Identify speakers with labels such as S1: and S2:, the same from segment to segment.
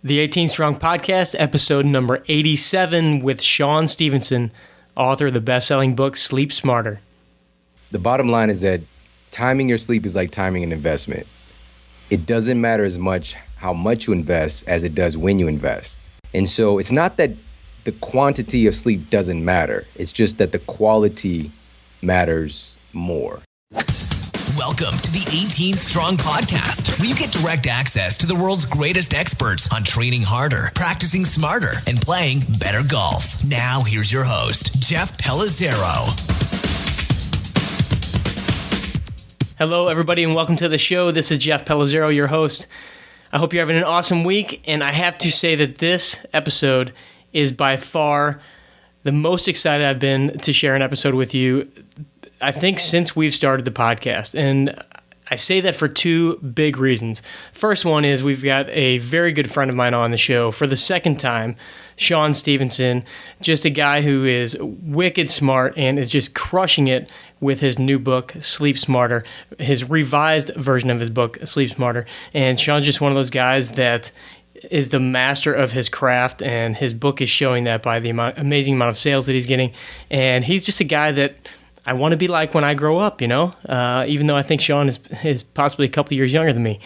S1: The 18 Strong Podcast, episode number 87 with Shawn Stevenson, author of the best-selling book, Sleep Smarter.
S2: The bottom line is that timing your sleep is like timing an investment. It doesn't matter as much how much you invest as it does when you invest. And so it's not that the quantity of sleep doesn't matter. It's just that the quality matters more.
S3: Welcome to the 18 Strong Podcast, where you get direct access to the world's greatest experts on training harder, practicing smarter, and playing better golf. Now, here's your host, Jeff Pellizzero.
S1: Hello, everybody, and welcome to the show. This is Jeff Pellizzero, your host. I hope you're having an awesome week, and I have to say that this episode is by far the most excited I've been to share an episode with you, I think, since we've started the podcast. And I say that for two big reasons. First one is we've got a very good friend of mine on the show for the second time, Shawn Stevenson, just a guy who is wicked smart and is just crushing it with his new book, Sleep Smarter, his revised version of his book, Sleep Smarter. And Shawn's just one of those guys that is the master of his craft, and his book is showing that by the amazing amount of sales that he's getting. And he's just a guy that I want to be like when I grow up, you know, even though I think Shawn is possibly a couple years younger than me,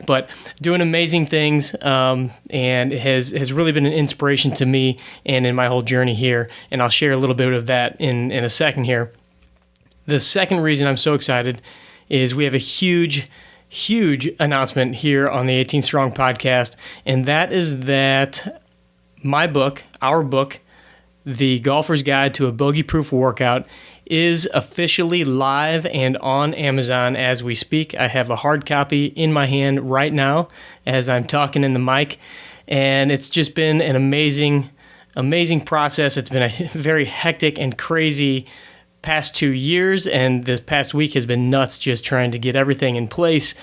S1: but doing amazing things, and has really been an inspiration to me and in my whole journey here. And I'll share a little bit of that in a second here. The second reason I'm so excited is we have a huge announcement here on the 18 Strong Podcast, and that is that my book, our book, The Golfer's Guide to a Bogey-Proof Workout, is officially live and on Amazon as we speak. I have a hard copy in my hand right now as I'm talking in the mic, and it's just been an amazing process. It's been a very hectic and crazy past 2 years, and this past week has been nuts just trying to get everything in place,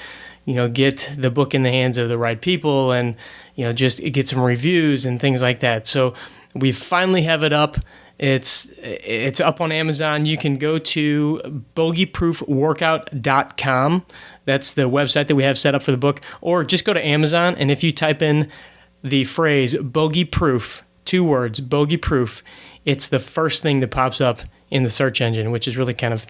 S1: you know, get the book in the hands of the right people, and, you know, just get some reviews and things like that. So we finally have it up. It's up on Amazon. You can go to bogeyproofworkout.com. That's the website that we have set up for the book. Or just go to Amazon, and if you type in the phrase bogey proof, 2 words, bogey proof, it's the first thing that pops up in the search engine, which is really kind of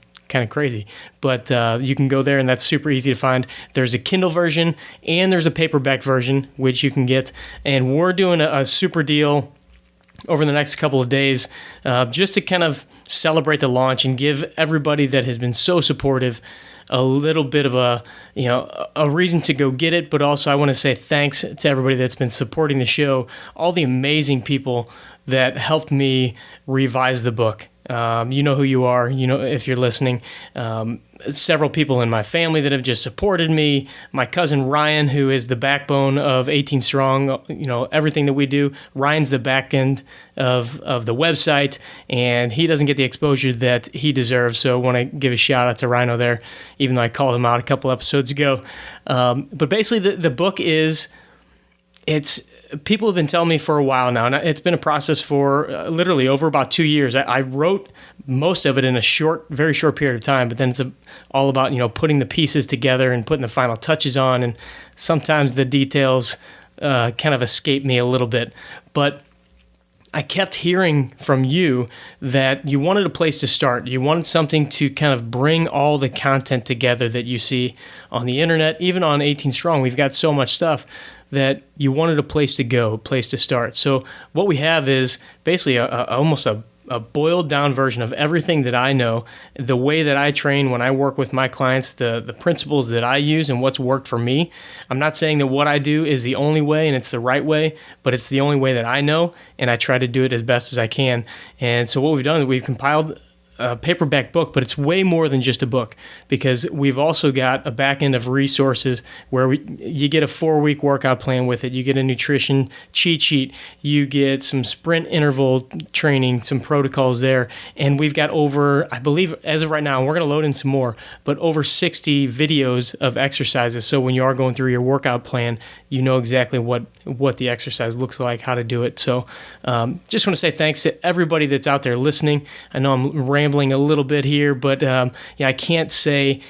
S1: crazy. But you can go there, and that's super easy to find. There's a Kindle version, and there's a paperback version, which you can get. And we're doing a super deal over the next couple of days, just to kind of celebrate the launch and give everybody that has been so supportive a little bit of a reason to go get it. But also I want to say thanks to everybody that's been supporting the show, all the amazing people that helped me revise the book. You know who you are, you know, if you're listening. Several people in my family that have just supported me. My cousin Ryan, who is the backbone of 18 Strong, you know, everything that we do. Ryan's the back end of the website, and he doesn't get the exposure that he deserves. So I want to give a shout out to Rhino there, even though I called him out a couple episodes ago. But basically the book people have been telling me for a while now, and it's been a process for literally over about 2 years. I wrote most of it in a very short period of time, but then it's all about, you know, putting the pieces together and putting the final touches on, and sometimes the details kind of escape me a little bit. But I kept hearing from you that you wanted a place to start. You wanted something to kind of bring all the content together that you see on the internet, even on 18 Strong. We've got so much stuff that you wanted a place to go, a place to start. So what we have is basically almost a boiled down version of everything that I know, the way that I train when I work with my clients, the principles that I use and what's worked for me. I'm not saying that what I do is the only way and it's the right way, but it's the only way that I know, and I try to do it as best as I can. And so what we've done is we've compiled a paperback book, but it's way more than just a book, because we've also got a back end of resources where you get a 4-week workout plan with it. You get a nutrition cheat sheet. You get some sprint interval training, some protocols there. And we've got over, I believe, as of right now, we're going to load in some more, but over 60 videos of exercises. So when you are going through your workout plan, you know exactly what the exercise looks like, how to do it. So just want to say thanks to everybody that's out there listening. I know I'm rambling a little bit here, but I can't say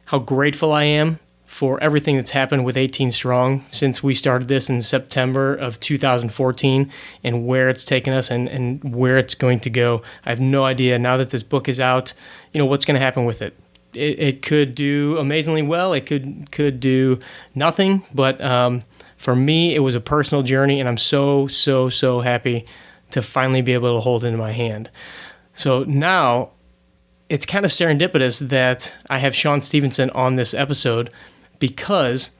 S1: how grateful I am for everything that's happened with 18 Strong since we started this in September of 2014 and where it's taken us and where it's going to go. I have no idea now that this book is out, what's going to happen with it. It could do amazingly well. It could do nothing. But for me, it was a personal journey, and I'm so, so, so happy to finally be able to hold it in my hand. So now it's kind of serendipitous that I have Shawn Stevenson on this episode because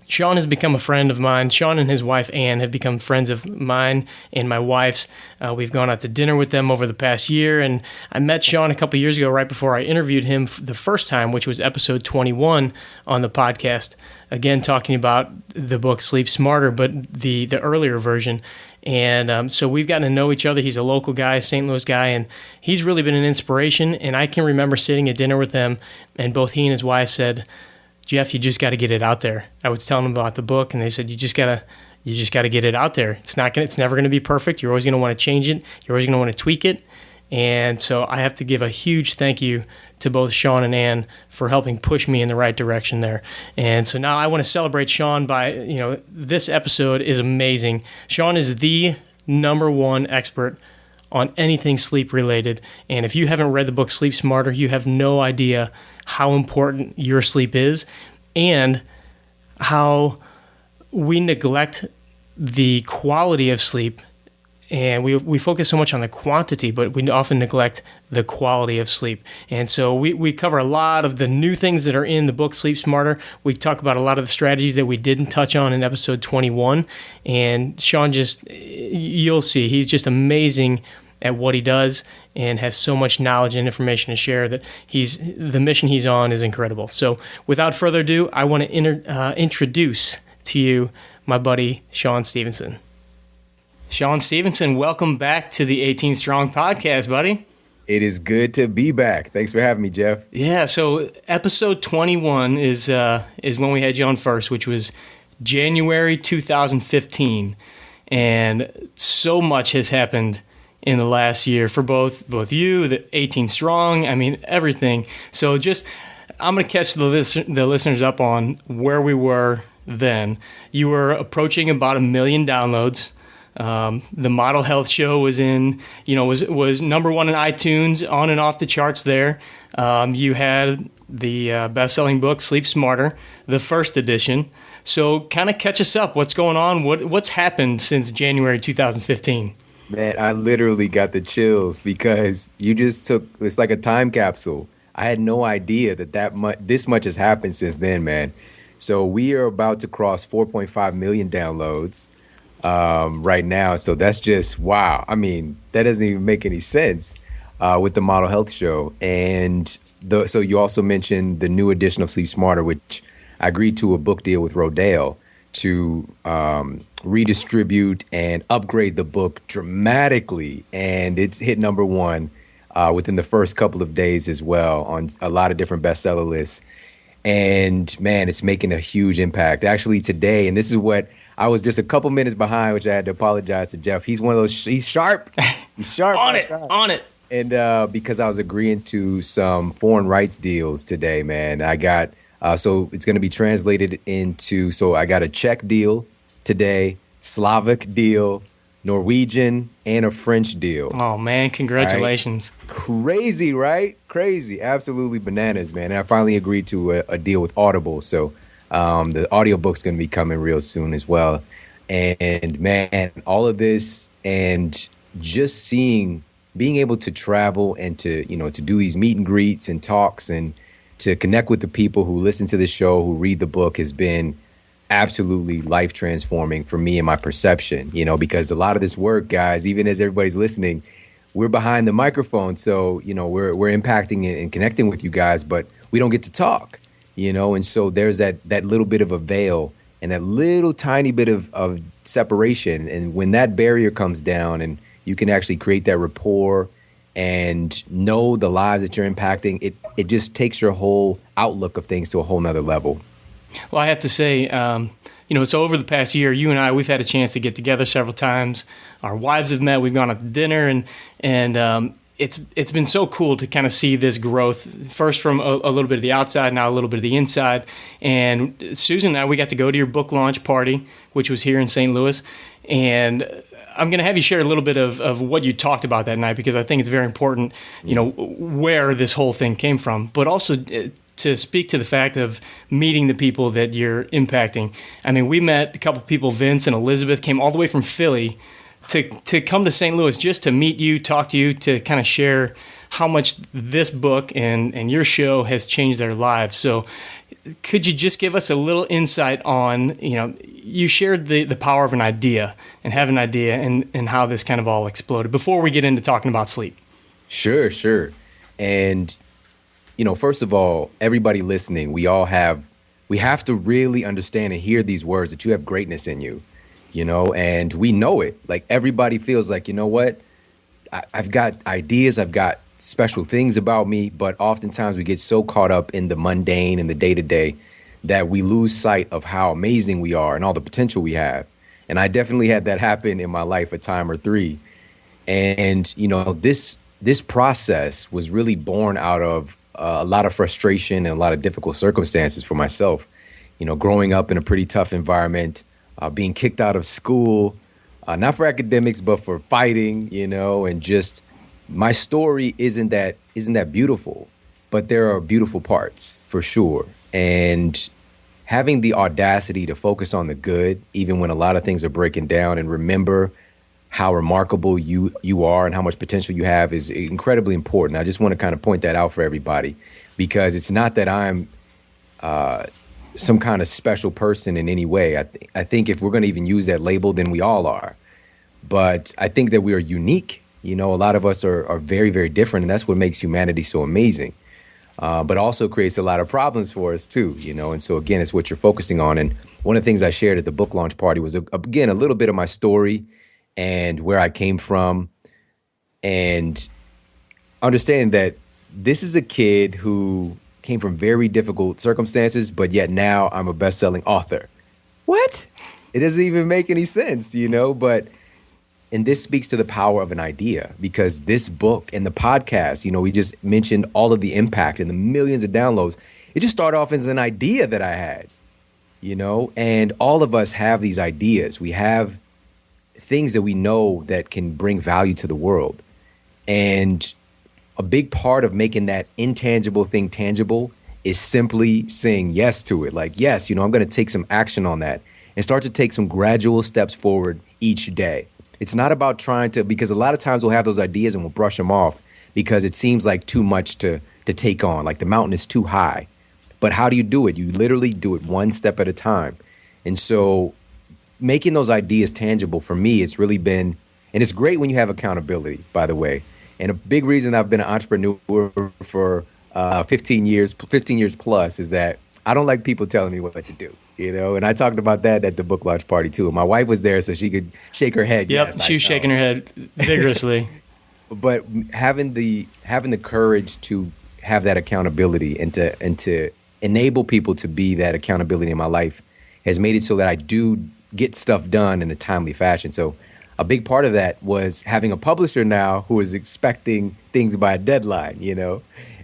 S1: Shawn has become a friend of mine. Shawn and his wife, Ann, have become friends of mine and my wife's. We've gone out to dinner with them over the past year, and I met Shawn a couple years ago right before I interviewed him the first time, which was episode 21 on the podcast, again talking about the book Sleep Smarter, but the earlier version. And so we've gotten to know each other. He's a local guy, St. Louis guy, and he's really been an inspiration. And I can remember sitting at dinner with them, and both he and his wife said, Jeff, you just got to get it out there. I was telling them about the book, and they said, you just got to get it out there. It's never going to be perfect. You're always going to want to change it. You're always going to want to tweak it. And so I have to give a huge thank you to both Shawn and Ann for helping push me in the right direction there. And so now I want to celebrate Shawn by, this episode is amazing. Shawn is the #1 expert on anything sleep related. And if you haven't read the book Sleep Smarter, you have no idea how important your sleep is and how we neglect the quality of sleep. And we focus so much on the quantity, but we often neglect the quality of sleep. And so we cover a lot of the new things that are in the book Sleep Smarter. We talk about a lot of the strategies that we didn't touch on in episode 21. And Shawn you'll see, he's just amazing at what he does and has so much knowledge and information to share that the mission he's on is incredible. So without further ado, I want to introduce to you my buddy, Shawn Stevenson. Shawn Stevenson, welcome back to the 18 Strong podcast, buddy.
S2: It is good to be back. Thanks for having me, Jeff.
S1: Yeah, so episode 21 is when we had you on first, which was January 2015. And so much has happened in the last year for both you, the 18 Strong, everything. So I'm going to catch the listeners up on where we were then. You were approaching about 1 million downloads. The Model Health Show was was #1 in iTunes, on and off the charts there. You had the best-selling book, Sleep Smarter, the first edition. So kind of catch us up. What's going on? What's happened since January 2015?
S2: Man, I literally got the chills because you just it's like a time capsule. I had no idea this much has happened since then, man. So we are about to cross 4.5 million downloads right now. So that's just, wow. That doesn't even make any sense with the Model Health Show. And so you also mentioned the new edition of Sleep Smarter, which I agreed to a book deal with Rodale to redistribute and upgrade the book dramatically. And it's hit #1 within the first couple of days as well on a lot of different bestseller lists. And man, it's making a huge impact. Actually today, and this is what I was just a couple minutes behind, which I had to apologize to Jeff. He's one of those, he's sharp. He's sharp.
S1: on it.
S2: And because I was agreeing to some foreign rights deals today, man, I got, so it's going to be translated into, so I got a Czech deal today, Slavic deal, Norwegian, and a French deal.
S1: Oh, man, congratulations.
S2: Right? Crazy, right? Crazy. Absolutely bananas, man. And I finally agreed to a deal with Audible. So the audiobook's going to be coming real soon as well. And man, all of this and just being able to travel and to do these meet and greets and talks and to connect with the people who listen to the show, who read the book, has been absolutely life transforming for me and my perception, because a lot of this work, guys, even as everybody's listening, we're behind the microphone. So, we're impacting and connecting with you guys, but we don't get to talk, and so there's that little bit of a veil and that little tiny bit of separation. And when that barrier comes down and you can actually create that rapport and know the lives that you're impacting, it just takes your whole outlook of things to a whole nother level.
S1: Well, I have to say, so over the past year, you and I, we've had a chance to get together several times. Our wives have met. We've gone out to dinner, and it's been so cool to kind of see this growth, first from a little bit of the outside, now a little bit of the inside. And Susan and I, we got to go to your book launch party, which was here in St. Louis. And I'm going to have you share a little bit of what you talked about that night, because I think it's very important, where this whole thing came from, but also to speak to the fact of meeting the people that you're impacting. I mean, we met a couple people, Vince and Elizabeth, came all the way from Philly to come to St. Louis just to meet you, talk to you, to kind of share how much this book and your show has changed their lives. So could you just give us a little insight on, you shared the power of an idea and have an idea and how this kind of all exploded before we get into talking about sleep?
S2: Sure. And, first of all, everybody listening, we have to really understand and hear these words that you have greatness in you. And we know it. Like, everybody feels like, what? I've got ideas, I've got special things about me, but oftentimes we get so caught up in the mundane and the day-to-day that we lose sight of how amazing we are and all the potential we have. And I definitely had that happen in my life a time or three. And, this process was really born out of a lot of frustration and a lot of difficult circumstances for myself. Growing up in a pretty tough environment, being kicked out of school, not for academics, but for fighting, and just my story isn't that beautiful, but there are beautiful parts for sure. And having the audacity to focus on the good, even when a lot of things are breaking down, and remember how remarkable you are and how much potential you have is incredibly important. I just want to kind of point that out for everybody, because it's not that I'm some kind of special person in any way. I think if we're going to even use that label, then we all are. But I think that we are unique. A lot of us are very, very different, and that's what makes humanity so amazing. But also creates a lot of problems for us too, And so again, it's what you're focusing on. And one of the things I shared at the book launch party was, again, a little bit of my story and where I came from, and understand that this is a kid who came from very difficult circumstances, but yet now I'm a best-selling author. What? It doesn't even make any sense, And this speaks to the power of an idea, because this book and the podcast, we just mentioned all of the impact and the millions of downloads. It just started off as an idea that I had, and all of us have these ideas. We have things that we know that can bring value to the world. And a big part of making that intangible thing tangible is simply saying yes to it. Like, yes, I'm going to take some action on that and start to take some gradual steps forward each day. It's not about trying to, because a lot of times we'll have those ideas and we'll brush them off because it seems like too much to take on, like the mountain is too high. But how do you do it? You literally do it one step at a time. And so making those ideas tangible for me, it's really been, and it's great when you have accountability, by the way. And a big reason I've been an entrepreneur for 15 years plus is that I don't like people telling me what to do, and I talked about that at the book launch party too. My wife was there so she could shake her head.
S1: Yep,
S2: yes,
S1: she was shaking her head vigorously.
S2: But having the courage to have that accountability and to enable people to be that accountability in my life has made it so that I do get stuff done in a timely fashion. So a big part of that was having a publisher now who is expecting things by a deadline,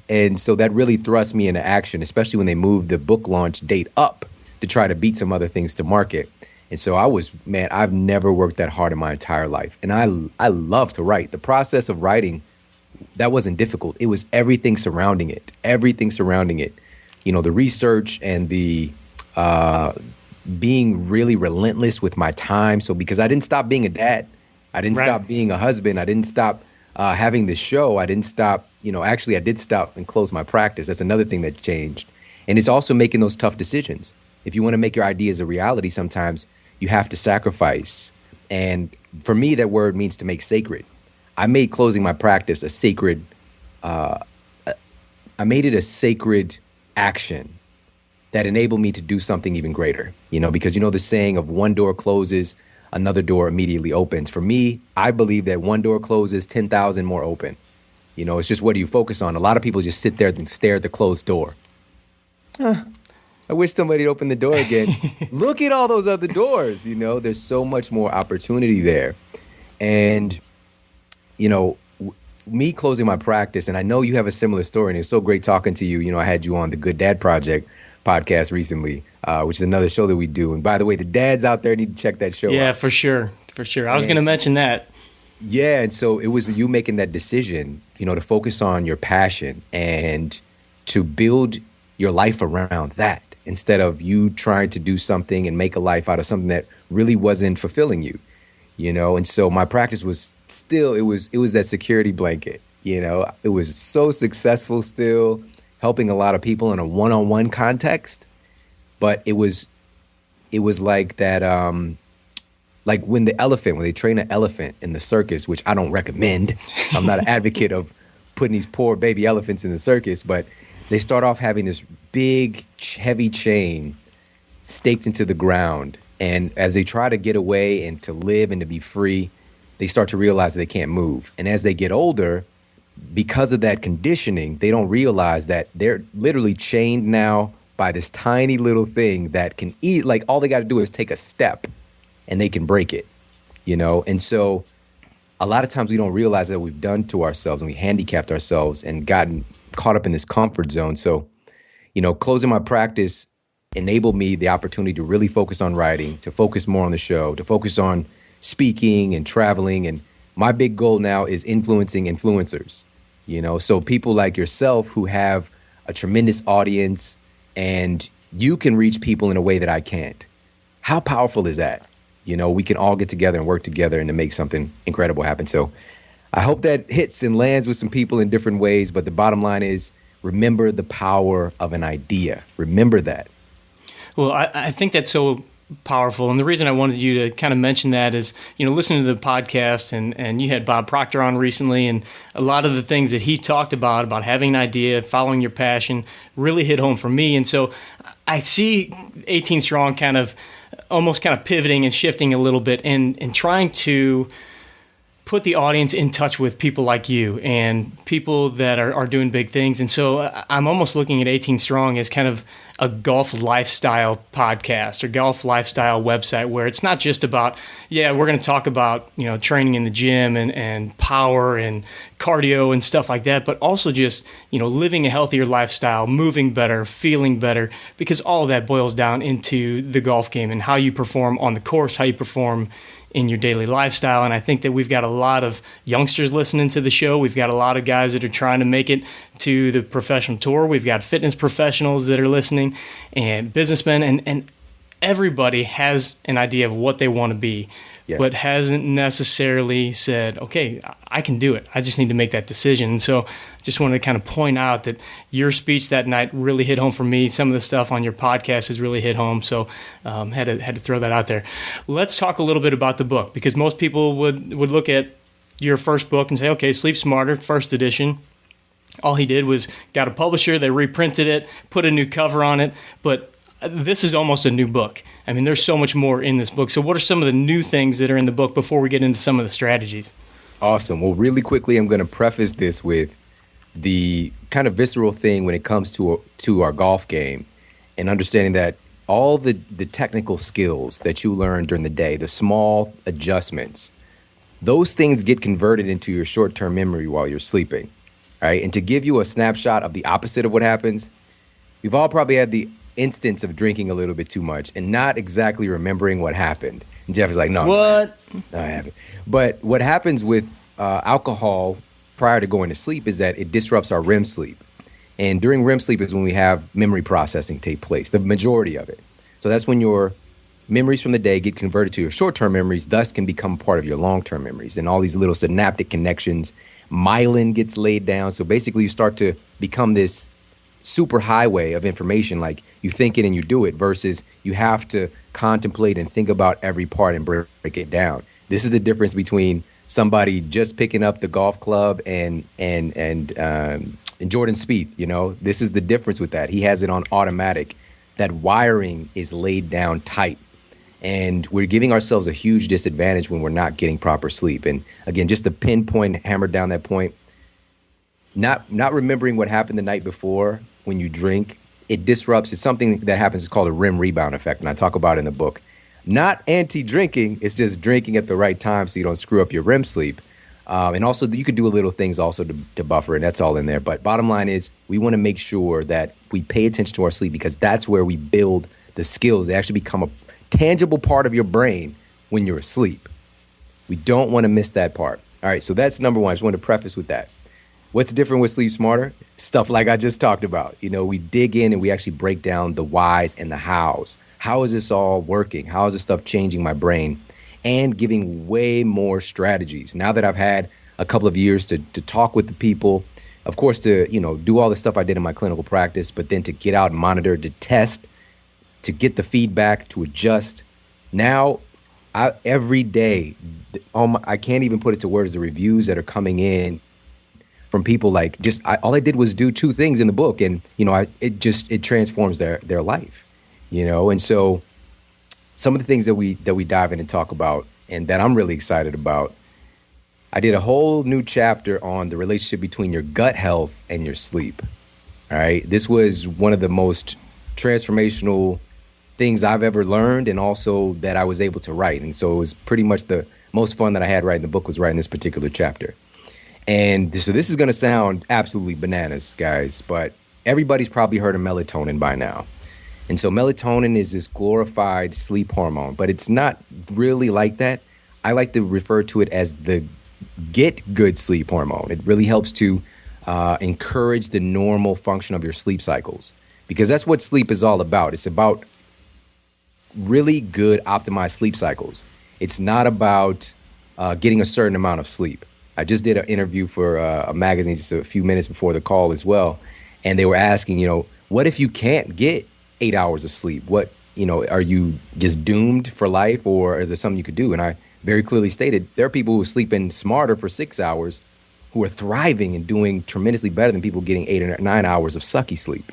S2: And so that really thrust me into action, especially when they moved the book launch date up to try to beat some other things to market. And so I've never worked that hard in my entire life. And I love to write. The process of writing, that wasn't difficult. It was everything surrounding it. The research and the being really relentless with my time. So because I didn't stop being a dad, I didn't stop being a husband, I didn't stop having this show, I didn't stop, actually I did stop and close my practice. That's another thing that changed. And it's also making those tough decisions. If you want to make your ideas a reality, sometimes you have to sacrifice. And for me, that word means to make sacred. I made closing my practice a sacred, I made it a sacred action that enabled me to do something even greater, because the saying of one door closes, another door immediately opens. For me, I believe that one door closes, 10,000 more open. It's just what do you focus on? A lot of people just sit there and stare at the closed door. I wish somebody would open the door again. Look at all those other doors, there's so much more opportunity there. And, me closing my practice, and I know you have a similar story, and it's so great talking to you. You know, I had you on the Good Dad Project podcast recently, which is another show that we do. And by the way, the dads out there need to check that show out.
S1: Yeah, for sure. For sure. I was going to mention that.
S2: Yeah, and so it was you making that decision, you know, to focus on your passion and to build your life around that instead of you trying to do something and make a life out of something that really wasn't fulfilling you, you know. And so my practice was still, it was that security blanket, you know. It was so successful still, helping a lot of people in a one-on-one context, but it was like that like when they train an elephant in the circus, which I don't recommend. I'm not an advocate of putting these poor baby elephants in the circus, but they start off having this big, heavy chain staked into the ground. And as they try to get away and to live and to be free, they start to realize that they can't move. And as they get older, because of that conditioning, they don't realize that they're literally chained now by this tiny little thing that can eat. Like all they got to do is take a step and they can break it, you know? And so a lot of times we don't realize that we've done to ourselves and we handicapped ourselves and gotten caught up in this comfort zone. So, you know, closing my practice enabled me the opportunity to really focus on writing, to focus more on the show, to focus on speaking and traveling. And my big goal now is influencing influencers, you know? So people like yourself who have a tremendous audience and you can reach people in a way that I can't. How powerful is that? You know, we can all get together and work together and to make something incredible happen. So I hope that hits and lands with some people in different ways. But the bottom line is, remember the power of an idea. Remember that.
S1: Well, I think that's so powerful. And the reason I wanted you to kind of mention that is, you know, listening to the podcast and you had Bob Proctor on recently, and a lot of the things that he talked about having an idea, following your passion, really hit home for me. And so I see 18 Strong almost kind of pivoting and shifting a little bit and trying to put the audience in touch with people like you and people that are doing big things. And so I'm almost looking at 18 Strong as kind of a golf lifestyle podcast or golf lifestyle website where it's not just about, we're going to talk about, you know, training in the gym and power and cardio and stuff like that, but also just, you know, living a healthier lifestyle, moving better, feeling better, because all of that boils down into the golf game and how you perform on the course, how you perform in your daily lifestyle. And I think that we've got a lot of youngsters listening to the show. We've got a lot of guys that are trying to make it to the professional tour. We've got fitness professionals that are listening and businessmen, and everybody has an idea of what they want to be, but hasn't necessarily said, okay, I can do it. I just need to make that decision. And so I just wanted to kind of point out that your speech that night really hit home for me. Some of the stuff on your podcast has really hit home. So had to throw that out there. Let's talk a little bit about the book, because most people would look at your first book and say, okay, Sleep Smarter, first edition. All he did was got a publisher, they reprinted it, put a new cover on it, but this is almost a new book. I mean, there's so much more in this book. So what are some of the new things that are in the book before we get into some of the strategies?
S2: Awesome. Well, really quickly, I'm going to preface this with the kind of visceral thing when it comes to our golf game, and understanding that all the technical skills that you learn during the day, the small adjustments, those things get converted into your short-term memory while you're sleeping, right? And to give you a snapshot of the opposite of what happens, we've all probably had the instance of drinking a little bit too much and not exactly remembering what happened. And Jeff is like, no, I haven't. But what happens with alcohol prior to going to sleep is that it disrupts our REM sleep. And during REM sleep is when we have memory processing take place, the majority of it. So that's when your memories from the day get converted to your short-term memories, thus can become part of your long-term memories. And all these little synaptic connections, myelin gets laid down. So basically you start to become this super highway of information, like you think it and you do it, versus you have to contemplate and think about every part and break it down. This is the difference between somebody just picking up the golf club and Jordan Spieth. You know, this is the difference with that. He has it on automatic. That wiring is laid down tight, and we're giving ourselves a huge disadvantage when we're not getting proper sleep. And again, just to pinpoint, hammer down that point, not remembering what happened the night before when you drink, it disrupts. It's something that happens. It's called a REM rebound effect, and I talk about it in the book. Not anti-drinking, it's just drinking at the right time so you don't screw up your REM sleep. And also, you could do a little things also to buffer, and that's all in there. But bottom line is, we want to make sure that we pay attention to our sleep, because that's where we build the skills. They actually become a tangible part of your brain when you're asleep. We don't want to miss that part. All right, so that's number one. I just want to preface with that. What's different with Sleep Smarter? Stuff like I just talked about. We dig in and we actually break down the whys and the hows. How is this all working? How is this stuff changing my brain? And giving way more strategies. Now that I've had a couple of years to talk with the people, of course, to do all the stuff I did in my clinical practice, but then to get out and monitor, to test, to get the feedback, to adjust. Now, every day, I can't even put it to words, the reviews that are coming in from people, like, all I did was do two things in the book, and it transforms their life, and so some of the things that we dive in and talk about, and that I'm really excited about. I did a whole new chapter on the relationship between your gut health and your sleep. All right, this was one of the most transformational things I've ever learned, and also that I was able to write. And so it was pretty much the most fun that I had writing the book, was writing this particular chapter. And so this is going to sound absolutely bananas, guys, but everybody's probably heard of melatonin by now. And so melatonin is this glorified sleep hormone, but it's not really like that. I like to refer to it as the get good sleep hormone. It really helps to encourage the normal function of your sleep cycles, because that's what sleep is all about. It's about really good optimized sleep cycles. It's not about getting a certain amount of sleep. I just did an interview for a magazine just a few minutes before the call as well. And they were asking, what if you can't get 8 hours of sleep? What, are you just doomed for life, or is there something you could do? And I very clearly stated, there are people who are sleeping smarter for 6 hours who are thriving and doing tremendously better than people getting 8 or 9 hours of sucky sleep,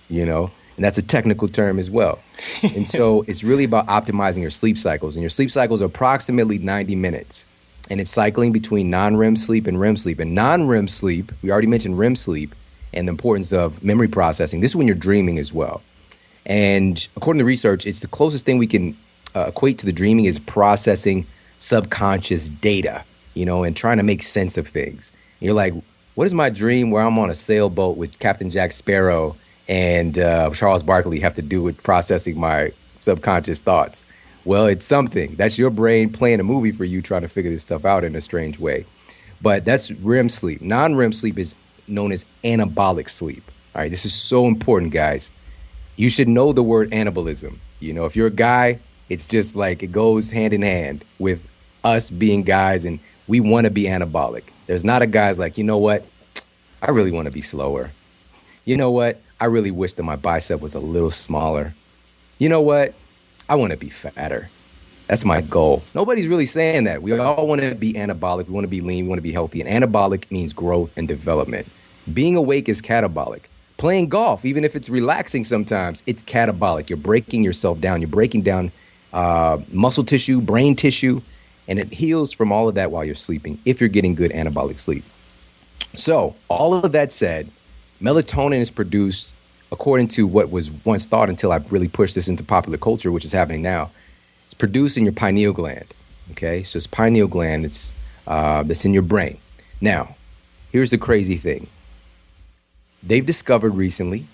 S2: and that's a technical term as well. And so it's really about optimizing your sleep cycles, and your sleep cycles are approximately 90 minutes. And it's cycling between non-REM sleep and REM sleep. And non-REM sleep, we already mentioned REM sleep and the importance of memory processing. This is when you're dreaming as well. And according to research, it's the closest thing we can equate to the dreaming is processing subconscious data, and trying to make sense of things. And you're like, what is my dream where I'm on a sailboat with Captain Jack Sparrow and Charles Barkley have to do with processing my subconscious thoughts? Well, it's something. That's your brain playing a movie for you, trying to figure this stuff out in a strange way. But that's REM sleep. Non-REM sleep is known as anabolic sleep. All right, this is so important, guys. You should know the word anabolism. If you're a guy, it's just like it goes hand in hand with us being guys, and we want to be anabolic. There's not a guy's like, you know what? I really want to be slower. You know what? I really wish that my bicep was a little smaller. You know what? I want to be fatter. That's my goal. Nobody's really saying that. We all want to be anabolic. We want to be lean. We want to be healthy. And anabolic means growth and development. Being awake is catabolic. Playing golf, even if it's relaxing sometimes, it's catabolic. You're breaking yourself down. You're breaking down muscle tissue, brain tissue, and it heals from all of that while you're sleeping, if you're getting good anabolic sleep. So all of that said, melatonin is produced according to what was once thought, until I really pushed this into popular culture, which is happening now. It's produced in your pineal gland. Okay, so it's pineal gland. It's that's in your brain. Now, here's the crazy thing. They've discovered recently,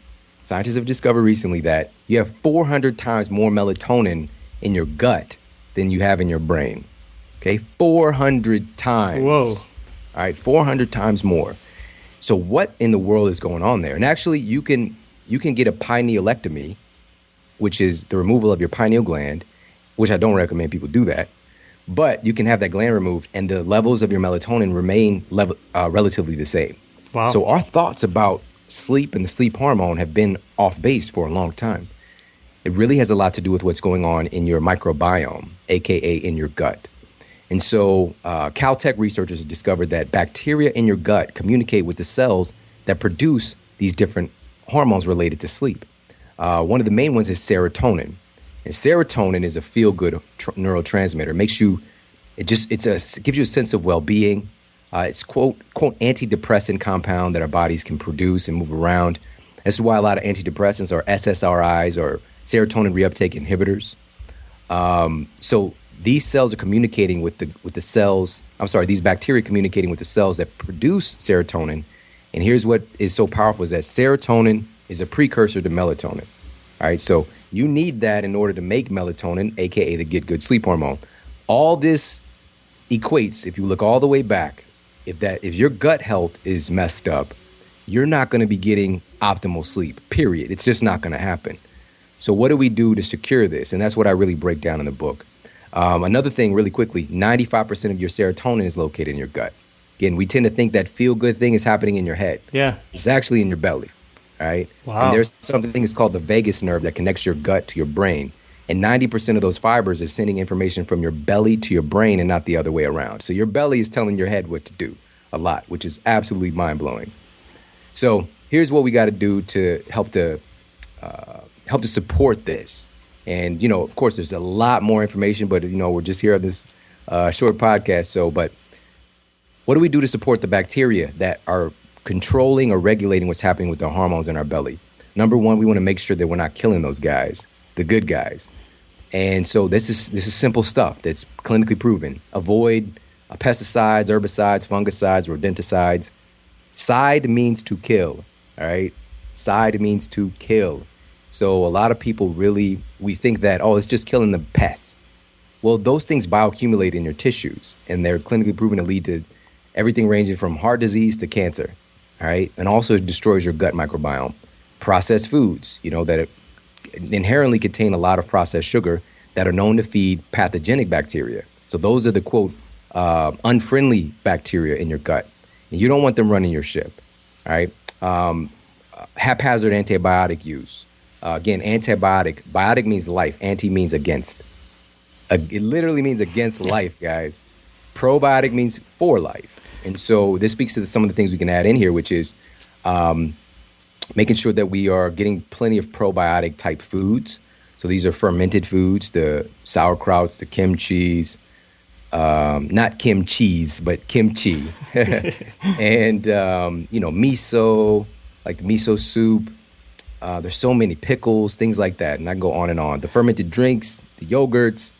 S2: scientists have discovered recently, that you have 400 times more melatonin in your gut than you have in your brain. Okay, 400 times.
S1: Whoa.
S2: All right, 400 times more. So what in the world is going on there? And actually, you can get a pinealectomy, which is the removal of your pineal gland, which I don't recommend people do that. But you can have that gland removed, and the levels of your melatonin remain relatively the same.
S1: Wow.
S2: So our thoughts about sleep and the sleep hormone have been off base for a long time. It really has a lot to do with what's going on in your microbiome, aka in your gut. And so Caltech researchers have discovered that bacteria in your gut communicate with the cells that produce these different hormones related to sleep. One of the main ones is serotonin. And serotonin is a feel-good neurotransmitter. It gives you a sense of well-being. It's quote antidepressant compound that our bodies can produce and move around. This is why a lot of antidepressants are SSRIs, or serotonin reuptake inhibitors. So these cells are communicating with the cells. I'm sorry, these bacteria communicating with the cells that produce serotonin. And here's what is so powerful is that serotonin is a precursor to melatonin. All right, so you need that in order to make melatonin, aka the get good sleep hormone. All this equates, if you look all the way back, if your gut health is messed up, you're not going to be getting optimal sleep, period. It's just not going to happen. So what do we do to secure this? And that's what I really break down in the book. Another thing really quickly, 95% of your serotonin is located in your gut. Again, we tend to think that feel-good thing is happening in your head.
S1: Yeah.
S2: It's actually in your belly, all right?
S1: Wow.
S2: And there's something that's called the vagus nerve that connects your gut to your brain. And 90% of those fibers are sending information from your belly to your brain and not the other way around. So your belly is telling your head what to do a lot, which is absolutely mind-blowing. So here's what we got to do to help to support this. And, of course, there's a lot more information, but, we're just here on this short podcast. So, but what do we do to support the bacteria that are controlling or regulating what's happening with the hormones in our belly? Number one, we want to make sure that we're not killing those guys, the good guys. And so this is simple stuff that's clinically proven. Avoid pesticides, herbicides, fungicides, rodenticides. Side means to kill, all right? Side means to kill. So a lot of people we think that, it's just killing the pests. Well, those things bioaccumulate in your tissues, and they're clinically proven to lead to everything ranging from heart disease to cancer, all right? And also it destroys your gut microbiome. Processed foods, that inherently contain a lot of processed sugar that are known to feed pathogenic bacteria. So those are the, quote, unfriendly bacteria in your gut. And you don't want them running your ship, all right? Haphazard antibiotic use. Again, biotic means life. Anti means against. It literally means against life, guys. Probiotic means for life. And so this speaks to some of the things we can add in here, which is making sure that we are getting plenty of probiotic type foods. So these are fermented foods, the sauerkrauts, the kimchis, not kimchis, but kimchi. And, miso, like the miso soup. There's so many pickles, things like that. And I can go on and on. The fermented drinks, the yogurts,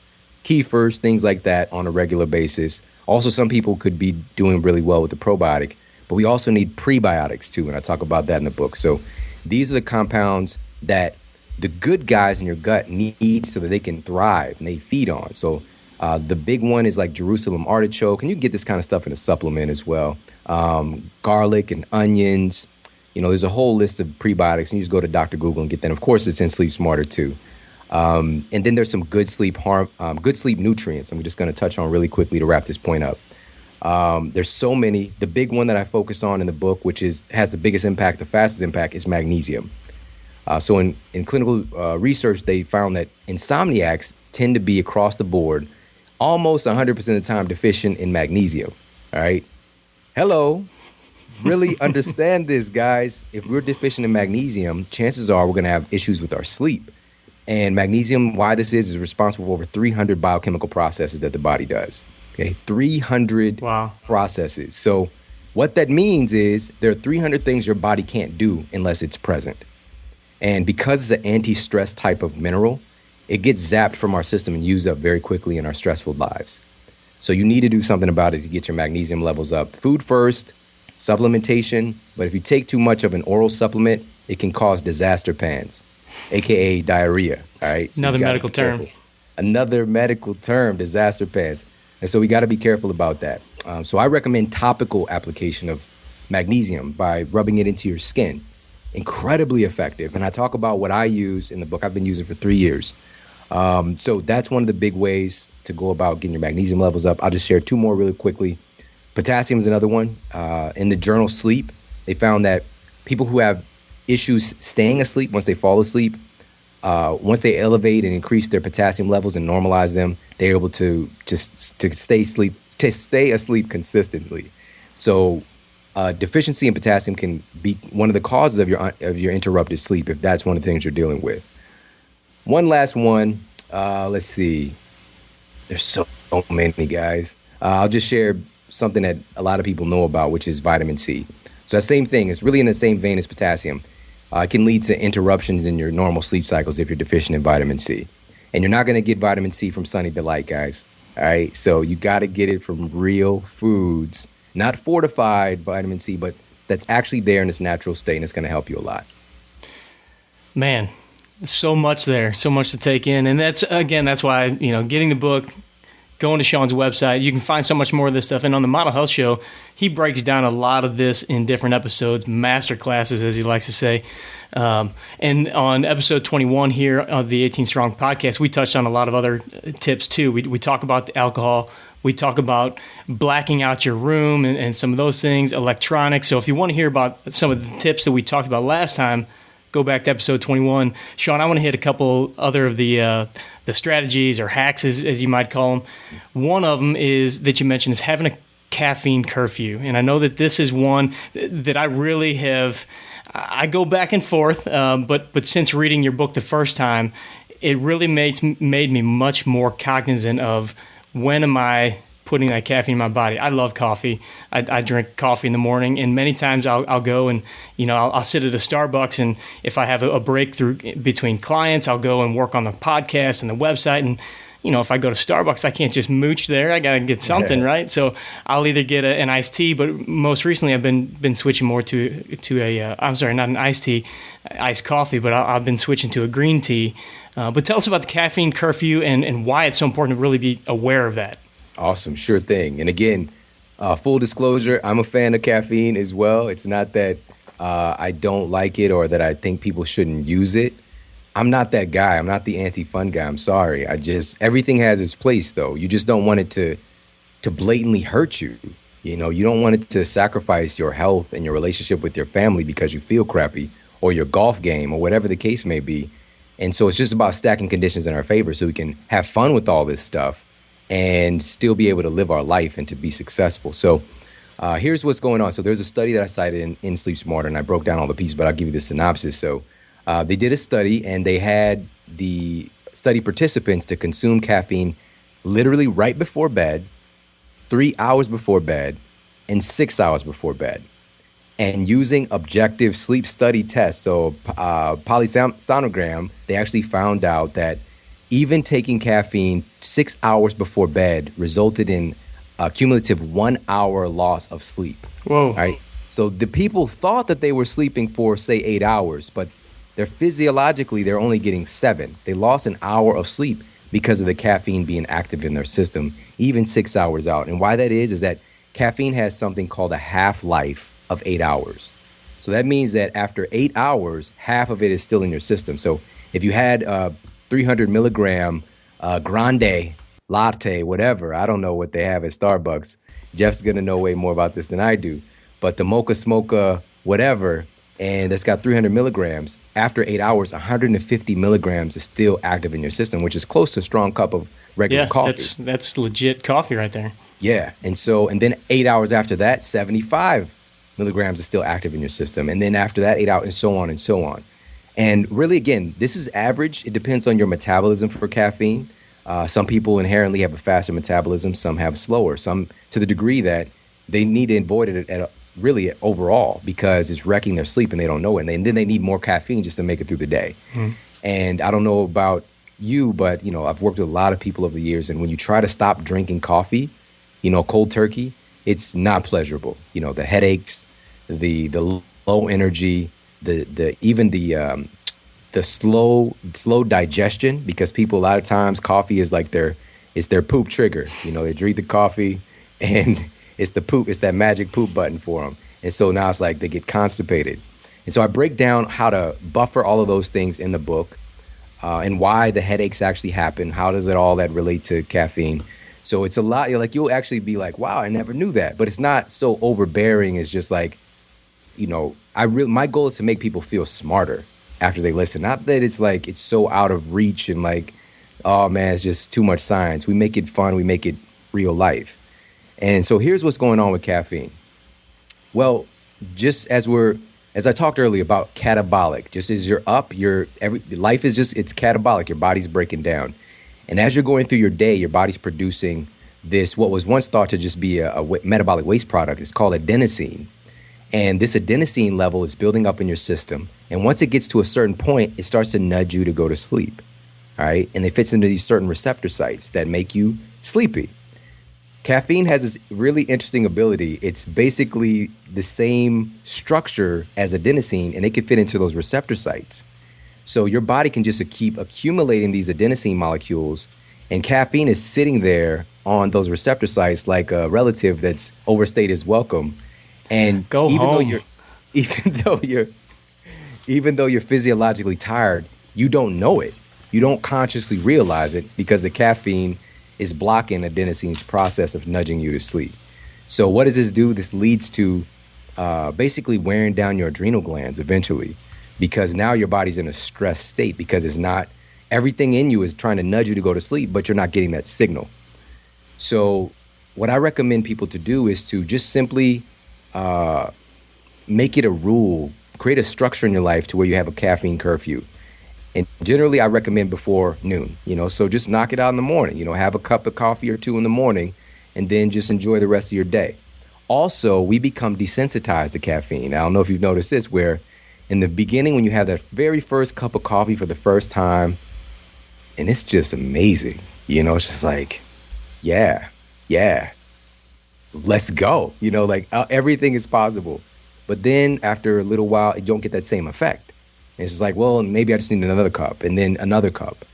S2: kefirs, things like that on a regular basis. Also, some people could be doing really well with the probiotic, but we also need prebiotics too. And I talk about that in the book. So these are the compounds that the good guys in your gut need so that they can thrive and they feed on. So the big one is like Jerusalem artichoke. And you can get this kind of stuff in a supplement as well. Garlic and onions. There's a whole list of prebiotics, and you just go to Dr. Google and get that. Of course, it's in Sleep Smarter too. And then there's some good sleep nutrients. I'm just going to touch on really quickly to wrap this point up. There's so many. The big one that I focus on in the book, which has the biggest impact, the fastest impact, is magnesium. So in clinical research, they found that insomniacs tend to be across the board almost 100% of the time deficient in magnesium. All right. Hello. Really understand this, guys. If we're deficient in magnesium, chances are we're going to have issues with our sleep. And magnesium, why this is responsible for over 300 biochemical processes that the body does. Okay, 300 processes. So what that means is there are 300 things your body can't do unless it's present. And because it's an anti-stress type of mineral, it gets zapped from our system and used up very quickly in our stressful lives. So you need to do something about it to get your magnesium levels up. Food first, supplementation, but if you take too much of an oral supplement, it can cause disaster pants, aka diarrhea. All right. So
S1: Another medical term.
S2: Another medical term, disaster pants. And so we got to be careful about that. So I recommend topical application of magnesium by rubbing it into your skin. Incredibly effective. And I talk about what I use in the book. I've been using for 3 years. So that's one of the big ways to go about getting your magnesium levels up. I'll just share 2 more really quickly. Potassium is another one. In the journal Sleep, they found that people who have issues staying asleep once they fall asleep, once they elevate and increase their potassium levels and normalize them, they're able to stay asleep consistently. So deficiency in potassium can be one of the causes of your interrupted sleep if that's one of the things you're dealing with. One last one. Let's see. There's so many, guys. I'll just share something that a lot of people know about, which is vitamin C. So that same thing, it's really in the same vein as potassium. It can lead to interruptions in your normal sleep cycles if you're deficient in vitamin C. And you're not going to get vitamin C from Sunny Delight, guys. All right. So you got to get it from real foods, not fortified vitamin C, but that's actually there in its natural state, and it's going to help you a lot.
S1: Man, so much there, so much to take in. And that's why, getting the book, going to Shawn's website, you can find so much more of this stuff. And on the Model Health Show, he breaks down a lot of this in different episodes, master classes, as he likes to say. And on episode 21 here of the 18 Strong podcast, we touched on a lot of other tips too. We talk about the alcohol. We talk about blacking out your room and some of those things, electronics. So if you want to hear about some of the tips that we talked about last time, go back to episode 21. Shawn, I want to hit a couple other of the strategies or hacks, as you might call them. One of them is that you mentioned is having a caffeine curfew. And I know that this is one that I really have. I go back and forth, but since reading your book the first time, it really made me much more cognizant of when am I putting that caffeine in my body. I love coffee. I drink coffee in the morning, and many times I'll go and I'll sit at a Starbucks, and if I have a breakthrough between clients, I'll go and work on the podcast and the website. And if I go to Starbucks, I can't just mooch there. I got to get something, right? So I'll either get an iced tea, but most recently I've been switching more to a I'm sorry, not an iced tea, iced coffee, but I've been switching to a green tea. But tell us about the caffeine curfew and why it's so important to really be aware of that.
S2: Awesome. Sure thing. And again, full disclosure, I'm a fan of caffeine as well. It's not that I don't like it or that I think people shouldn't use it. I'm not that guy. I'm not the anti-fun guy. I'm sorry. Everything has its place, though. You just don't want it to blatantly hurt you. You don't want it to sacrifice your health and your relationship with your family because you feel crappy, or your golf game, or whatever the case may be. And so it's just about stacking conditions in our favor so we can have fun with all this stuff and still be able to live our life and to be successful. So here's what's going on. So there's a study that I cited in Sleep Smarter, and I broke down all the pieces, but I'll give you the synopsis. So they did a study, and they had the study participants to consume caffeine literally right before bed, 3 hours before bed, and 6 hours before bed. And using objective sleep study tests, so polysonogram, they actually found out that even taking caffeine 6 hours before bed resulted in a cumulative 1 hour loss of sleep.
S1: Whoa.
S2: Right? So the people thought that they were sleeping for, say, 8 hours, but they're only getting 7. They lost an hour of sleep because of the caffeine being active in their system, even 6 hours out. And why that is that caffeine has something called a half-life of 8 hours. So that means that after 8 hours, half of it is still in your system. So if you had 300 milligram grande latte, whatever, I don't know what they have at Starbucks. Jeff's going to know way more about this than I do. But the mocha smocha, whatever, and that's got 300 milligrams, after 8 hours, 150 milligrams is still active in your system, which is close to a strong cup of regular coffee.
S1: That's legit coffee right there.
S2: Yeah. And then 8 hours after that, 75 milligrams is still active in your system. And then after that, 8 hours, and so on and so on. And really, again, this is average. It depends on your metabolism for caffeine. Some people inherently have a faster metabolism. Some have slower. Some to the degree that they need to avoid it really overall because it's wrecking their sleep and they don't know it. And then they need more caffeine just to make it through the day. Mm. And I don't know about you, but, I've worked with a lot of people over the years. And when you try to stop drinking coffee, cold turkey, it's not pleasurable. The headaches, the low energy, the slow digestion, because people a lot of times coffee is like their poop trigger. They drink the coffee and it's that magic poop button for them. And so now it's like they get constipated. And so I break down how to buffer all of those things in the book and why the headaches actually happen. How does all that relate to caffeine? So it's a lot, you'll actually be like, wow, I never knew that. But it's not so overbearing. It's just like, my goal is to make people feel smarter after they listen. Not that it's like it's so out of reach and like, oh man, it's just too much science. We make it fun. We make it real life. And so here's what's going on with caffeine. Well, just as I talked earlier about catabolic, just as you're up, life is it's catabolic. Your body's breaking down. And as you're going through your day, your body's producing this, what was once thought to just be a metabolic waste product. It's called adenosine. And this adenosine level is building up in your system. And once it gets to a certain point, it starts to nudge you to go to sleep. all right? And it fits into these certain receptor sites that make you sleepy. Caffeine has this really interesting ability. It's basically the same structure as adenosine, and it can fit into those receptor sites. So your body can just keep accumulating these adenosine molecules, and caffeine is sitting there on those receptor sites like a relative that's overstayed his welcome. And even though you're physiologically tired, you don't know it. You don't consciously realize it because the caffeine is blocking adenosine's process of nudging you to sleep. So what does this do? This leads to basically wearing down your adrenal glands eventually, because now your body's in a stressed state because it's not, everything in you is trying to nudge you to go to sleep, but you're not getting that signal. So what I recommend people to do is to just simply make it a rule, create a structure in your life to where you have a caffeine curfew. And generally I recommend before noon, so just knock it out in the morning, have a cup of coffee or two in the morning and then just enjoy the rest of your day. Also, we become desensitized to caffeine. I don't know if you've noticed this, where in the beginning when you have that very first cup of coffee for the first time, and it's just amazing, it's just like, yeah, let's go, everything is possible. But then after a little while, you don't get that same effect. It's just like, well, maybe I just need another cup and then another cup.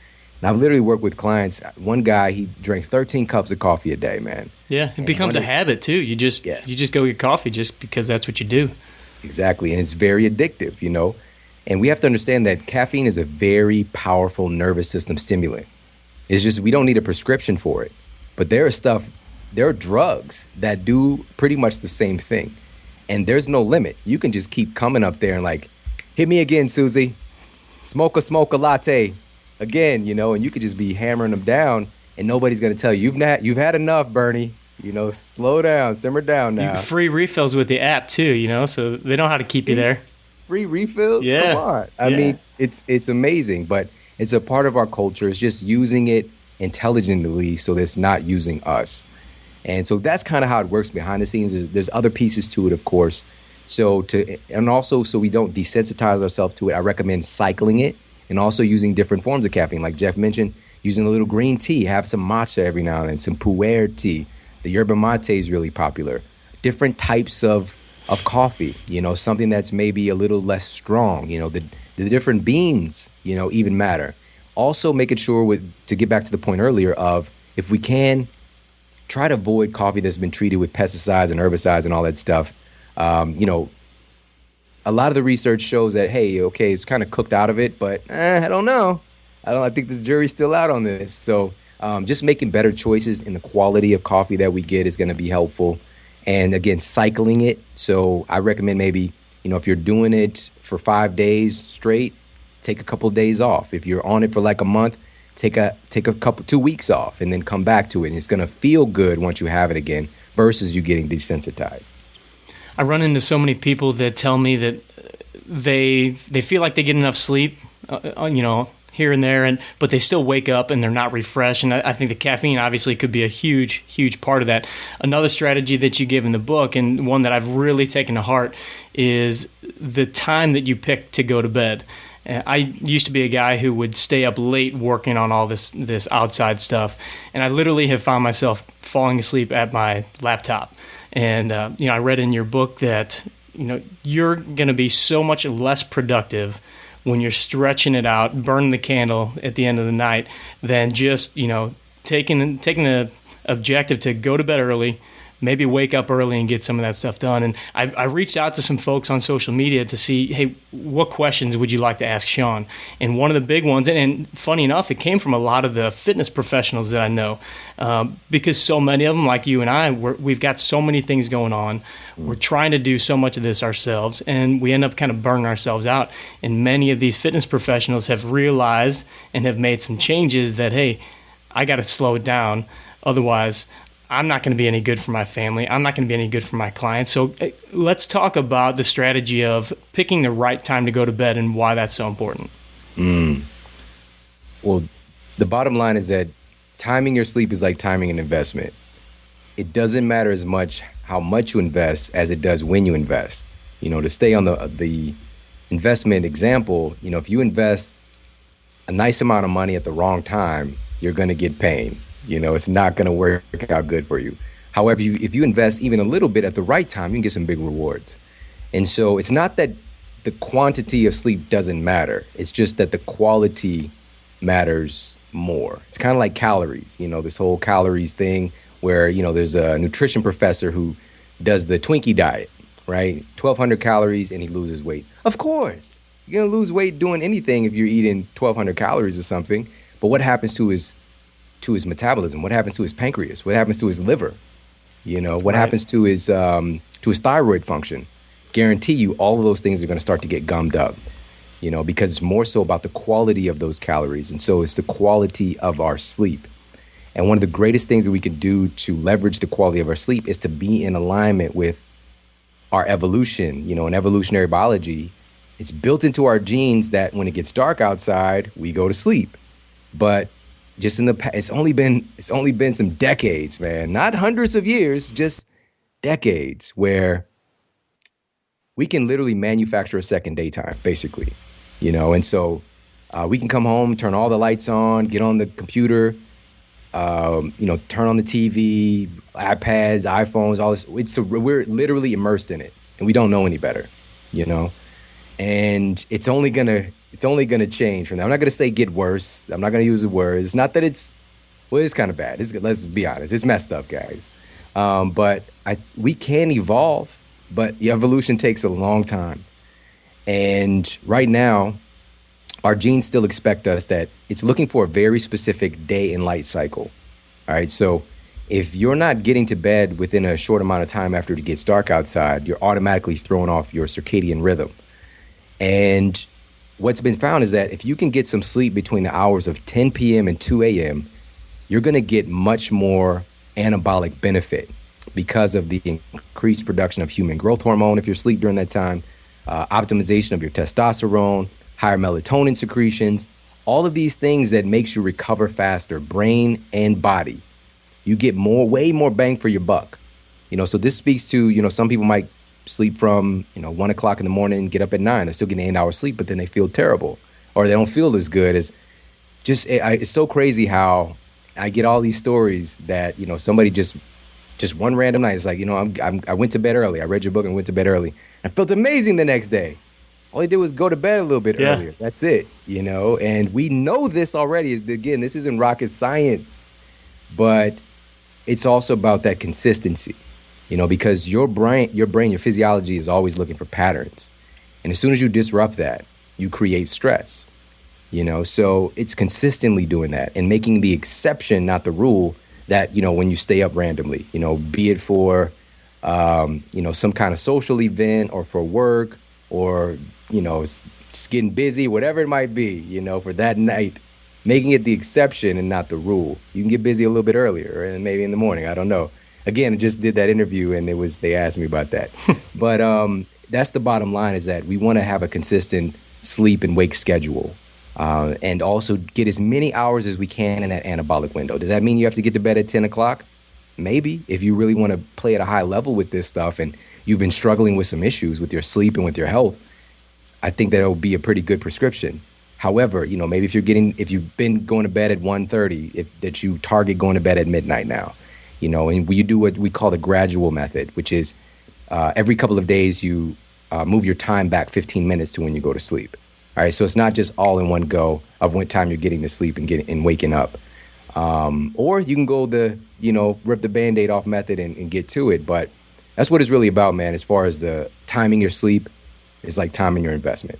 S2: And I've literally worked with clients. One guy, he drank 13 cups of coffee a day, man.
S1: Yeah, it becomes a habit too. You just go get coffee just because that's what you do.
S2: Exactly, and it's very addictive, And we have to understand that caffeine is a very powerful nervous system stimulant. It's just we don't need a prescription for it. But there are drugs that do pretty much the same thing. And there's no limit. You can just keep coming up there and like, hit me again, Susie. Smoke a latte again, and you could just be hammering them down and nobody's going to tell you, you've had enough, Bernie. Slow down, simmer down now.
S1: Free refills with the app too, so they know how to keep you there.
S2: Free refills?
S1: Yeah.
S2: Come on. I mean, it's amazing, but it's a part of our culture. It's just using it intelligently so that it's not using us. And so that's kind of how it works behind the scenes. There's other pieces to it, of course. And also so we don't desensitize ourselves to it, I recommend cycling it and also using different forms of caffeine. Like Jeff mentioned, using a little green tea, have some matcha every now and then, some pu'er tea. The yerba mate is really popular. Different types of coffee, something that's maybe a little less strong, the different beans, even matter. Also making sure to get back to the point earlier of, if we can, try to avoid coffee that's been treated with pesticides and herbicides and all that stuff. A lot of the research shows that, hey, okay, it's kind of cooked out of it, but I don't know. I think the jury's still out on this. So just making better choices in the quality of coffee that we get is going to be helpful. And again, cycling it. So I recommend maybe, if you're doing it for 5 days straight, take a couple of days off. If you're on it for like a month, take a couple 2 weeks off and then come back to it. And it's going to feel good once you have it again versus you getting desensitized.
S1: I run into so many people that tell me that they feel like they get enough sleep, here and there, but they still wake up and they're not refreshed. And I think the caffeine obviously could be a huge part of that. Another strategy that you give in the book, and one that I've really taken to heart, is the time that you pick to go to bed. I used to be a guy who would stay up late working on all this outside stuff, and I literally have found myself falling asleep at my laptop. And I read in your book that you're going to be so much less productive when you're stretching it out, burning the candle at the end of the night, than just taking the objective to go to bed early, maybe wake up early and get some of that stuff done. And I reached out to some folks on social media to see, hey, what questions would you like to ask Shawn? And one of the big ones, and funny enough, it came from a lot of the fitness professionals that I know, because so many of them, like you and I, we've got so many things going on. We're trying to do so much of this ourselves, and we end up kind of burning ourselves out. And many of these fitness professionals have realized and have made some changes that, hey, I got to slow it down. Otherwise, I'm not going to be any good for my family. I'm not going to be any good for my clients. So let's talk about the strategy of picking the right time to go to bed and why that's so important.
S2: Well, the bottom line is that timing your sleep is like timing an investment. It doesn't matter as much how much you invest as it does when you invest. To stay on the investment example, if you invest a nice amount of money at the wrong time, you're going to get pain. It's not going to work out good for you. However, if you invest even a little bit at the right time, you can get some big rewards. And so it's not that the quantity of sleep doesn't matter. It's just that the quality matters more. It's kind of like calories, this whole calories thing where, there's a nutrition professor who does the Twinkie diet, right? 1,200 calories and he loses weight. Of course, you're going to lose weight doing anything if you're eating 1,200 calories or something. But what happens to his metabolism? What happens to his pancreas? What happens to his liver? What happens to his thyroid function? Guarantee you all of those things are going to start to get gummed up, because it's more so about the quality of those calories. And so it's the quality of our sleep. And one of the greatest things that we can do to leverage the quality of our sleep is to be in alignment with our evolution. In evolutionary biology, it's built into our genes that when it gets dark outside, we go to sleep. But just in the past, it's only been some decades, man, not hundreds of years, just decades where we can literally manufacture a second daytime, basically, and so we can come home, turn all the lights on, get on the computer, turn on the TV, iPads, iPhones, all this. We're literally immersed in it, and we don't know any better, and it's only gonna change from that. I'm not gonna say get worse. I'm not gonna use the word. It's not that it's kind of bad. Let's be honest. It's messed up, guys. But we can evolve, but the evolution takes a long time. And right now, our genes still expect us that it's looking for a very specific day and light cycle. All right. So if you're not getting to bed within a short amount of time after it gets dark outside, you're automatically throwing off your circadian rhythm. And what's been found is that if you can get some sleep between the hours of 10 p.m. and 2 a.m., you're going to get much more anabolic benefit because of the increased production of human growth hormone if you sleep during that time, optimization of your testosterone, higher melatonin secretions, all of these things that makes you recover faster, brain and body. You get way more bang for your buck. So this speaks to, some people might sleep from, 1 o'clock in the morning, get up at 9. They're still getting 8 hours sleep, but then they feel terrible or they don't feel as good as it's so crazy how I get all these stories that, somebody just one random night is like, I went to bed early. I read your book and went to bed early. I felt amazing the next day. All he did was go to bed a little bit earlier. That's it, and we know this already. Again, this isn't rocket science, but it's also about that consistency, because your brain, your physiology is always looking for patterns. And as soon as you disrupt that, you create stress, so it's consistently doing that and making the exception, not the rule, that, when you stay up randomly, be it for, some kind of social event or for work or, just getting busy, whatever it might be, for that night, making it the exception and not the rule. You can get busy a little bit earlier and maybe in the morning. I don't know. Again, I just did that interview and they asked me about that. But that's the bottom line, is that we want to have a consistent sleep and wake schedule. And also get as many hours as we can in that anabolic window. Does that mean you have to get to bed at 10 o'clock? Maybe, if you really want to play at a high level with this stuff and you've been struggling with some issues with your sleep and with your health, I think that it'll be a pretty good prescription. However, maybe if you've been going to bed at 1:30, that you target going to bed at midnight now, and you do what we call the gradual method, which is every couple of days you move your time back 15 minutes to when you go to sleep. All right, so it's not just all in one go of what time you're getting to sleep and waking up. Or you can go the, rip the Band-Aid off method and get to it. But that's what it's really about, man, as far as the timing your sleep is like timing your investment.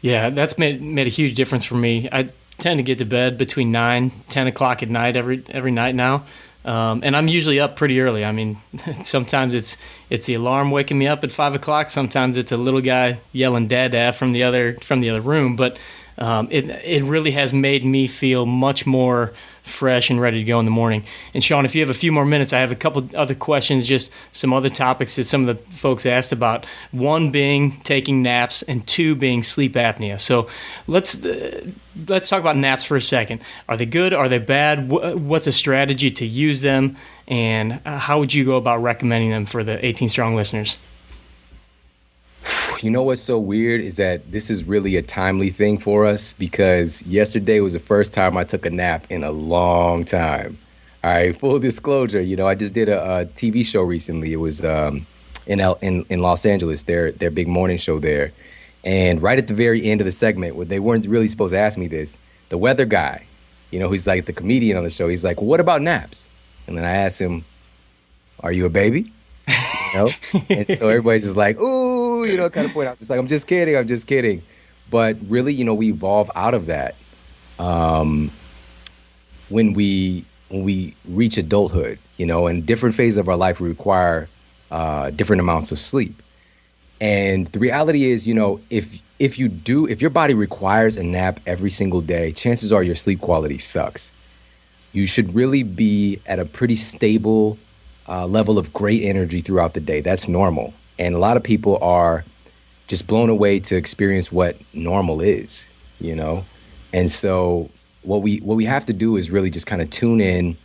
S1: Yeah, that's made a huge difference for me. I tend to get to bed between 9, 10 o'clock at night every night now. And I'm usually up pretty early. I mean, sometimes it's the alarm waking me up at 5 o'clock. Sometimes it's a little guy yelling "Dad" from the other room. But it really has made me feel much more fresh and ready to go in the morning. And Shawn, if you have a few more minutes, I have a couple other questions, just some other topics that some of the folks asked about. One being taking naps, and two being sleep apnea. So let's talk about naps for a second. Are they good? Are they bad? What's a strategy to use them? And how would you go about recommending them for the 18 Strong listeners?
S2: You know what's so weird is that this is really a timely thing for us because yesterday was the first time I took a nap in a long time. All right, full disclosure, I just did a TV show recently. It was in Los Angeles, their big morning show there. And right at the very end of the segment, where they weren't really supposed to ask me this, the weather guy, who's like the comedian on the show, he's like, well, what about naps? And then I asked him, are you a baby? And so everybody's just like, ooh, kind of point. I'm just like, I'm just kidding. But really, we evolve out of that when we reach adulthood, and different phases of our life we require different amounts of sleep. And the reality is, if your body requires a nap every single day, chances are your sleep quality sucks. You should really be at a pretty stable level of great energy throughout the day. That's normal. And a lot of people are just blown away to experience what normal is, And so what we have to do is really just kind of tune in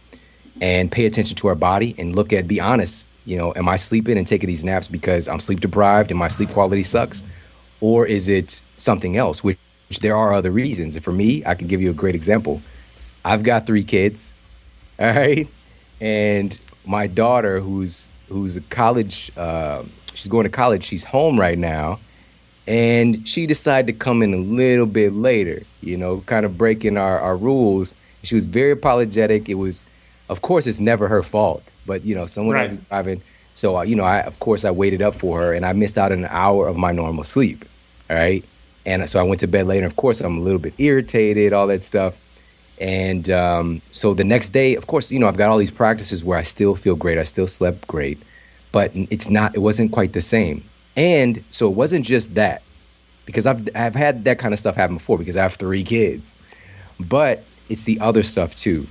S2: and pay attention to our body and be honest. Am I sleeping and taking these naps because I'm sleep deprived and my sleep quality sucks? Or is it something else, which there are other reasons. And for me, I can give you a great example. I've got 3 kids, all right? And my daughter, who's a college, she's going to college, she's home right now, and she decided to come in a little bit later, kind of breaking our rules. She was very apologetic. Of course, it's never her fault, but, someone else is driving. So, I waited up for her, and I missed out on an hour of my normal sleep, all right? And so I went to bed later. Of course, I'm a little bit irritated, all that stuff. And so the next day, of course, I've got all these practices where I still feel great. I still slept great, but it wasn't quite the same. And so it wasn't just that, because I've had that kind of stuff happen before because I have 3 kids, but it's the other stuff too.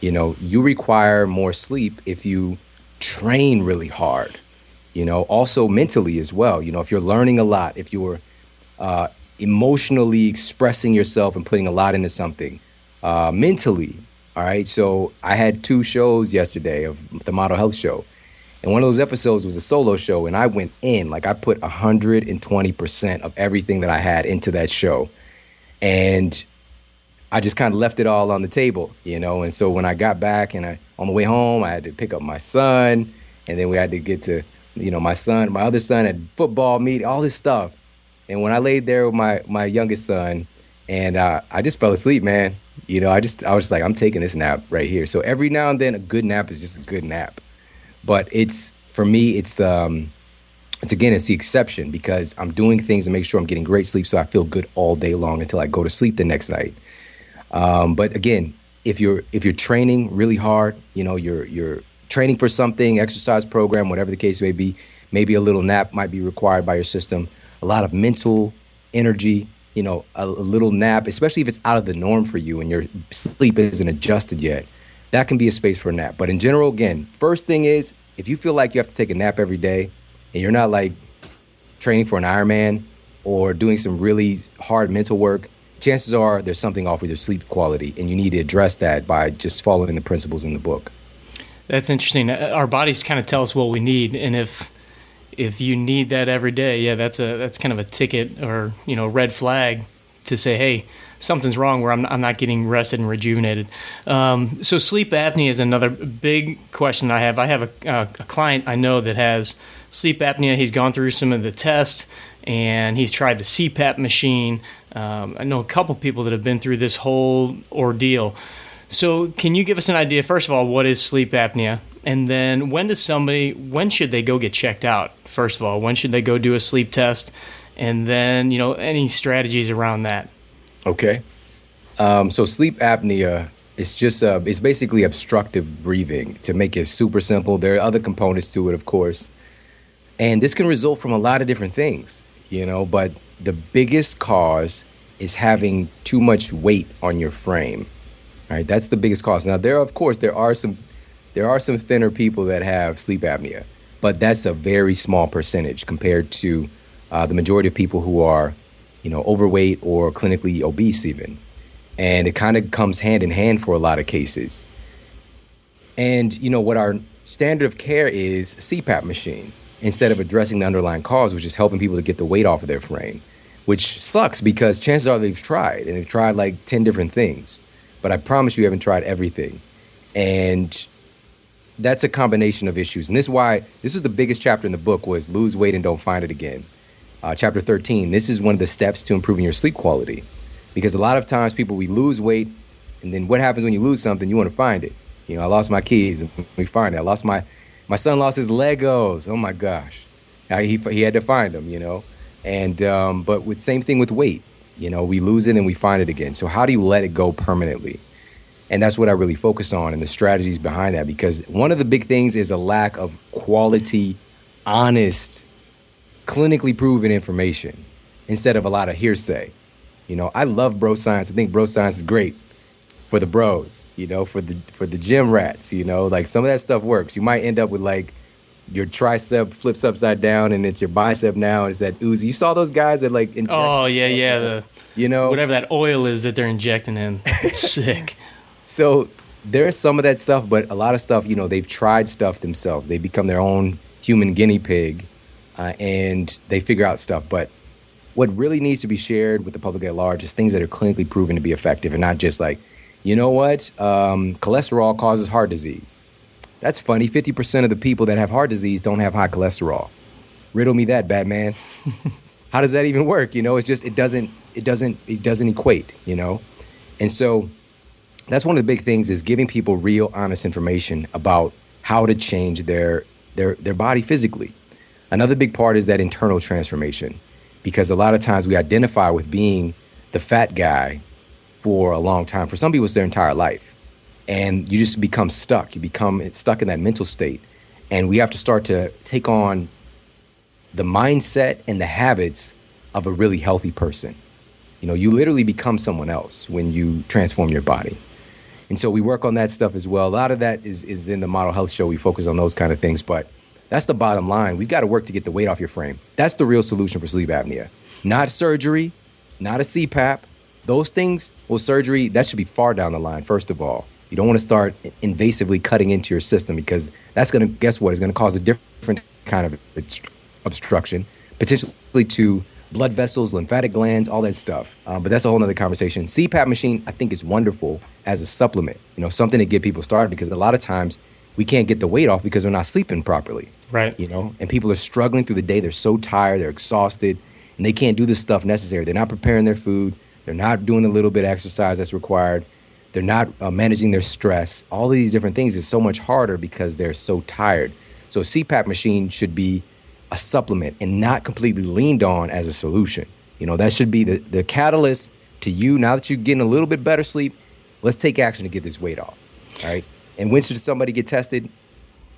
S2: You require more sleep if you train really hard, also mentally as well. If you're learning a lot, if you're emotionally expressing yourself and putting a lot into something, mentally, all right? So I had 2 shows yesterday of the Model Health Show. And one of those episodes was a solo show, and I went in, I put 120% of everything that I had into that show. And I just kind of left it all on the table, And so when I got back and on the way home, I had to pick up my son, and then we had to get to, my other son had football meeting, all this stuff. And when I laid there with my youngest son, and I just fell asleep, man. I was like, I'm taking this nap right here. So every now and then, a good nap is just a good nap. But for me, it's the exception because I'm doing things to make sure I'm getting great sleep, so I feel good all day long until I go to sleep the next night. But again, if you're training really hard, you're training for something, exercise program, whatever the case may be, maybe a little nap might be required by your system. A lot of mental energy, a little nap, especially if it's out of the norm for you and your sleep isn't adjusted yet, that can be a space for a nap. But in general, again, first thing is, if you feel like you have to take a nap every day and you're not training for an Ironman or doing some really hard mental work, chances are there's something off with your sleep quality, and you need to address that by just following the principles in the book.
S1: That's interesting. Our bodies kind of tell us what we need, and if you need that every day, that's kind of a ticket or red flag to say, hey, something's wrong where I'm not getting rested and rejuvenated. So sleep apnea is another big question I have. I have a client I know that has sleep apnea. He's gone through some of the tests, and he's tried the CPAP machine. I know a couple people that have been through this whole ordeal. So can you give us an idea, first of all, what is sleep apnea? And then when should they go get checked out? First of all, when should they go do a sleep test? And then, any strategies around that?
S2: Okay. So sleep apnea is it's basically obstructive breathing. To make it super simple, there are other components to it, of course. And this can result from a lot of different things, but the biggest cause is having too much weight on your frame. All right, that's the biggest cause. Now, there are some thinner people that have sleep apnea, but that's a very small percentage compared to the majority of people who are, overweight or clinically obese even. And it kind of comes hand in hand for a lot of cases. And, what our standard of care is a CPAP machine. instead of addressing the underlying cause, which is helping people to get the weight off of their frame, which sucks because chances are they've tried, and they've tried like 10 different things. But I promise you haven't tried everything. And that's a combination of issues. And this is why, this is the biggest chapter in the book, was lose weight and don't find it again. Chapter 13, this is one of the steps to improving your sleep quality. Because a lot of times people, we lose weight, and then what happens when you lose something? You want to find it. You know, I lost my keys, and we find it. I lost my son lost his Legos. Oh my gosh. He had to find them, you know. And but with same thing with weight, you know, we lose it and we find it again. So how do you let it go permanently? And that's what I really focus on, and the strategies behind that, because one of the big things is a lack of quality, honest, clinically proven information instead of a lot of hearsay. You know, I love bro science. I think bro science is great for the bros, you know, for the gym rats, you know, like some of that stuff works. You might end up with like your tricep flips upside down and it's your bicep now. It's that Uzi. You saw those guys that like inject.
S1: Oh yeah.
S2: You know,
S1: whatever that oil is that they're injecting in. It's sick.
S2: So there's some of that stuff, but a lot of stuff, you know, they've tried stuff themselves. They become their own human guinea pig, and they figure out stuff. But what really needs to be shared with the public at large is things that are clinically proven to be effective, and not just like, you know what, cholesterol causes heart disease. That's funny. 50% of the people that have heart disease don't have high cholesterol. Riddle me that, Batman. How does that even work? You know, it's just, it doesn't equate, you know? And so that's one of the big things, is giving people real, honest information about how to change their body physically. Another big part is that internal transformation, because a lot of times we identify with being the fat guy for a long time. For some people, it's their entire life. And you just become stuck. You become stuck in that mental state. And we have to start to take on the mindset and the habits of a really healthy person. You know, you literally become someone else when you transform your body. And so we work on that stuff as well. A lot of that is in the Model Health Show. We focus on those kind of things. But that's the bottom line. We've got to work to get the weight off your frame. That's the real solution for sleep apnea. Not surgery, not a CPAP. Those things, well, surgery, that should be far down the line, first of all. You don't want to start invasively cutting into your system, because that's going to, guess what, is going to cause a different kind of obstruction, potentially to blood vessels, lymphatic glands, all that stuff. But that's a whole nother conversation. CPAP machine, I think, is wonderful as a supplement, you know, something to get people started, because a lot of times we can't get the weight off because they're not sleeping properly.
S1: Right.
S2: You know, and people are struggling through the day. They're so tired, they're exhausted, and they can't do the stuff necessary. They're not preparing their food. They're not doing the little bit of exercise that's required. They're not managing their stress. All of these different things is so much harder because they're so tired. So a CPAP machine should be a supplement and not completely leaned on as a solution. You know, that should be the catalyst to you. Now that you're getting a little bit better sleep, let's take action to get this weight off, all right? And when should somebody get tested?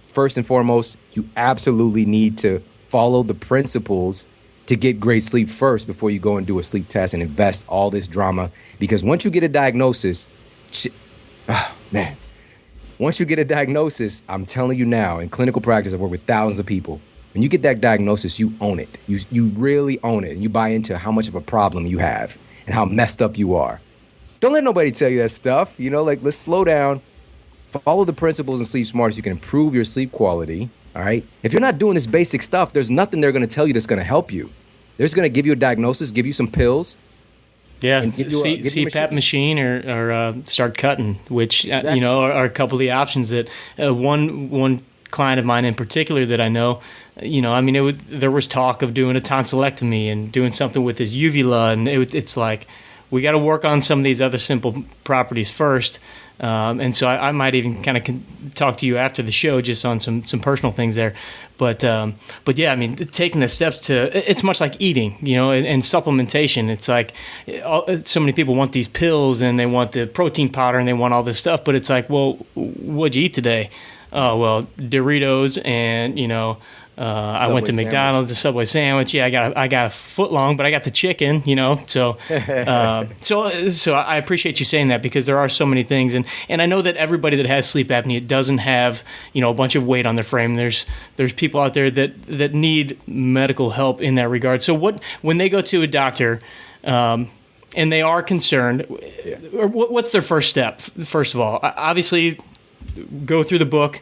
S2: First and foremost, you absolutely need to follow the principles to get great sleep first before you go and do a sleep test and invest all this drama. Because once you get a diagnosis, once you get a diagnosis, I'm telling you now, in clinical practice, I've worked with thousands of people. When you get that diagnosis, you own it. You really own it. And you buy into how much of a problem you have and how messed up you are. Don't let nobody tell you that stuff. You know, like, let's slow down, follow the principles and sleep smart so you can improve your sleep quality, all right? If you're not doing this basic stuff, there's nothing they're going to tell you that's going to help you. They're just going to give you a diagnosis, give you some pills.
S1: Yeah, CPAP machine or start cutting, which,
S2: exactly.
S1: You know, are a couple of the options that one client of mine in particular that I know, you know, I mean, there was talk of doing a tonsillectomy and doing something with his uvula, and it's like, we got to work on some of these other simple properties first. And so I might even kind of talk to you after the show just on some personal things there. But yeah, I mean, taking the steps to, it's much like eating, you know, and supplementation. It's like so many people want these pills and they want the protein powder and they want all this stuff. But it's like, well, what'd you eat today? Oh, well, Doritos and, you know, I went to McDonald's, a Subway sandwich. Yeah, I got a foot long, but I got the chicken, you know. So, so I appreciate you saying that, because there are so many things, and I know that everybody that has sleep apnea doesn't have, you know, a bunch of weight on their frame. There's people out there that need medical help in that regard. So when they go to a doctor, and they are concerned, what's their first step? First of all, obviously, go through the book.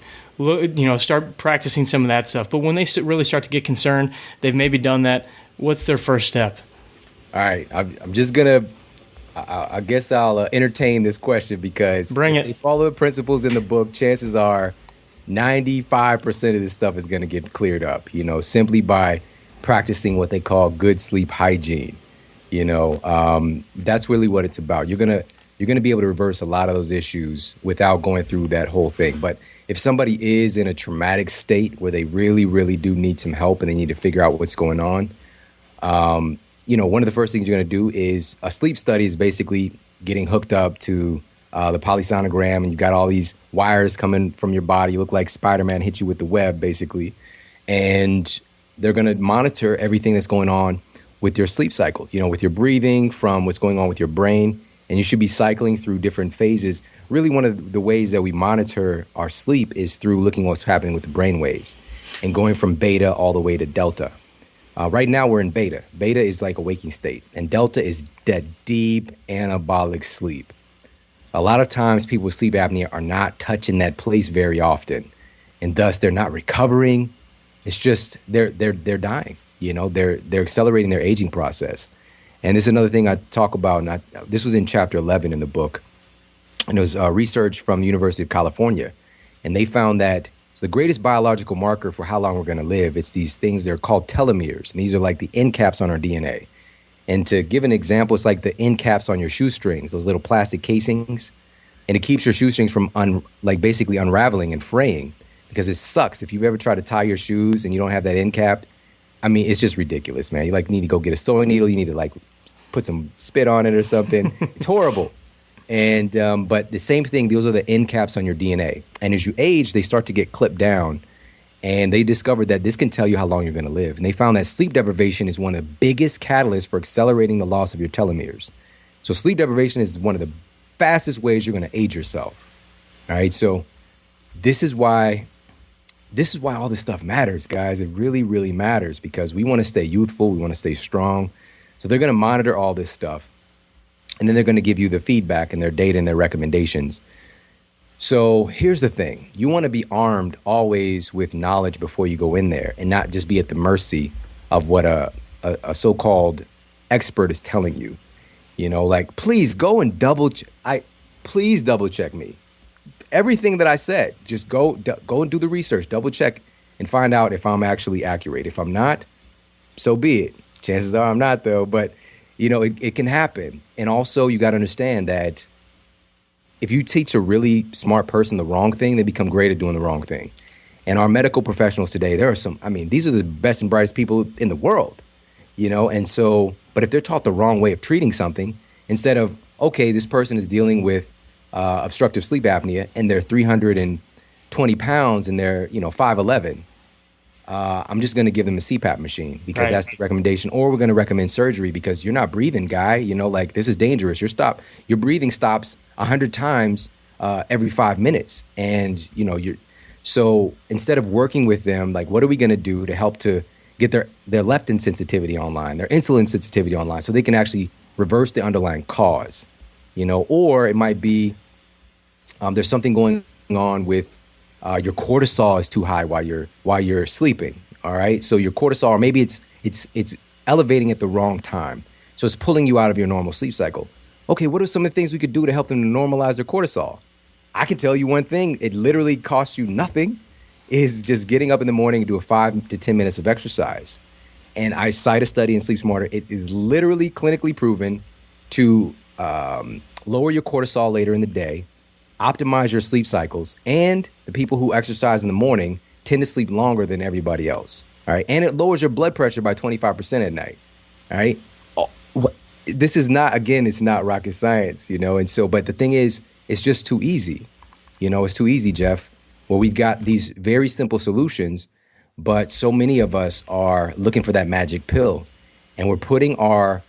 S1: start practicing some of that stuff. But when they really start to get concerned, they've maybe done that. What's their first step?
S2: All right, I'm just gonna. I guess I'll entertain this question because
S1: Bring
S2: if
S1: it.
S2: they follow the principles in the book, chances are 95% of this stuff is going to get cleared up, simply by practicing what they call good sleep hygiene. That's really what it's about. You're going to be able to reverse a lot of those issues without going through that whole thing. But if somebody is in a traumatic state where they really, really do need some help and they need to figure out what's going on, one of the first things you're going to do is a sleep study is basically getting hooked up to the polysonogram, and you got all these wires coming from your body. You look like Spider-Man hit you with the web, basically. And they're going to monitor everything that's going on with your sleep cycle, with your breathing, from what's going on with your brain. And you should be cycling through different phases. Really, one of the ways that we monitor our sleep is through looking at what's happening with the brain waves and going from beta all the way to delta. Right now, we're in beta. Beta is like a waking state, and delta is that deep anabolic sleep. A lot of times people with sleep apnea are not touching that place very often, and thus they're not recovering. It's just they're dying. They're accelerating their aging process. And this is another thing I talk about. And this was in chapter 11 in the book, and it was research from the University of California, and they found that the greatest biological marker for how long we're going to live, it's these things, they're called telomeres, and these are like the end caps on our DNA. And to give an example, it's like the end caps on your shoestrings, those little plastic casings. And it keeps your shoestrings from basically unraveling and fraying, because it sucks. If you've ever tried to tie your shoes and you don't have that end cap, I mean, it's just ridiculous, man. You need to go get a sewing needle. You need to put some spit on it or something. It's horrible. And but the same thing, those are the end caps on your DNA. And as you age, they start to get clipped down. And they discovered that this can tell you how long you're going to live. And they found that sleep deprivation is one of the biggest catalysts for accelerating the loss of your telomeres. So sleep deprivation is one of the fastest ways you're going to age yourself. All right. So this is why all this stuff matters, guys. It really, really matters, because we want to stay youthful. We want to stay strong. So they're going to monitor all this stuff. And then they're going to give you the feedback and their data and their recommendations. So here's the thing. You want to be armed always with knowledge before you go in there, and not just be at the mercy of what a so-called expert is telling you. Please go and please double check me. Everything that I said, just go and do the research, double check, and find out if I'm actually accurate. If I'm not, so be it. Chances are I'm not, though, but it can happen. And also, you got to understand that if you teach a really smart person the wrong thing, they become great at doing the wrong thing. And our medical professionals today, these are the best and brightest people in the world, and so, but if they're taught the wrong way of treating something, instead of, okay, this person is dealing with obstructive sleep apnea and they're 320 pounds and they're, 5'11", I'm just going to give them a CPAP machine because that's the recommendation. Or we're going to recommend surgery because you're not breathing, guy. This is dangerous. Your breathing stops 100 times every 5 minutes. And, so instead of working with them, what are we going to do to help to get their leptin sensitivity online, their insulin sensitivity online, so they can actually reverse the underlying cause, or it might be there's something going on with your cortisol is too high while you're sleeping. All right. So your cortisol, or maybe it's elevating at the wrong time. So it's pulling you out of your normal sleep cycle. Okay. What are some of the things we could do to help them to normalize their cortisol? I can tell you one thing. It literally costs you nothing, is just getting up in the morning and do a 5 to 10 minutes of exercise. And I cite a study in Sleep Smarter. It is literally clinically proven to lower your cortisol later in the day, optimize your sleep cycles, and the people who exercise in the morning tend to sleep longer than everybody else. All right. And it lowers your blood pressure by 25% at night. All right. This is not, again, it's not rocket science, and so, but the thing is, it's just too easy. It's too easy, Jeff. Well, we've got these very simple solutions, but so many of us are looking for that magic pill, and we're putting our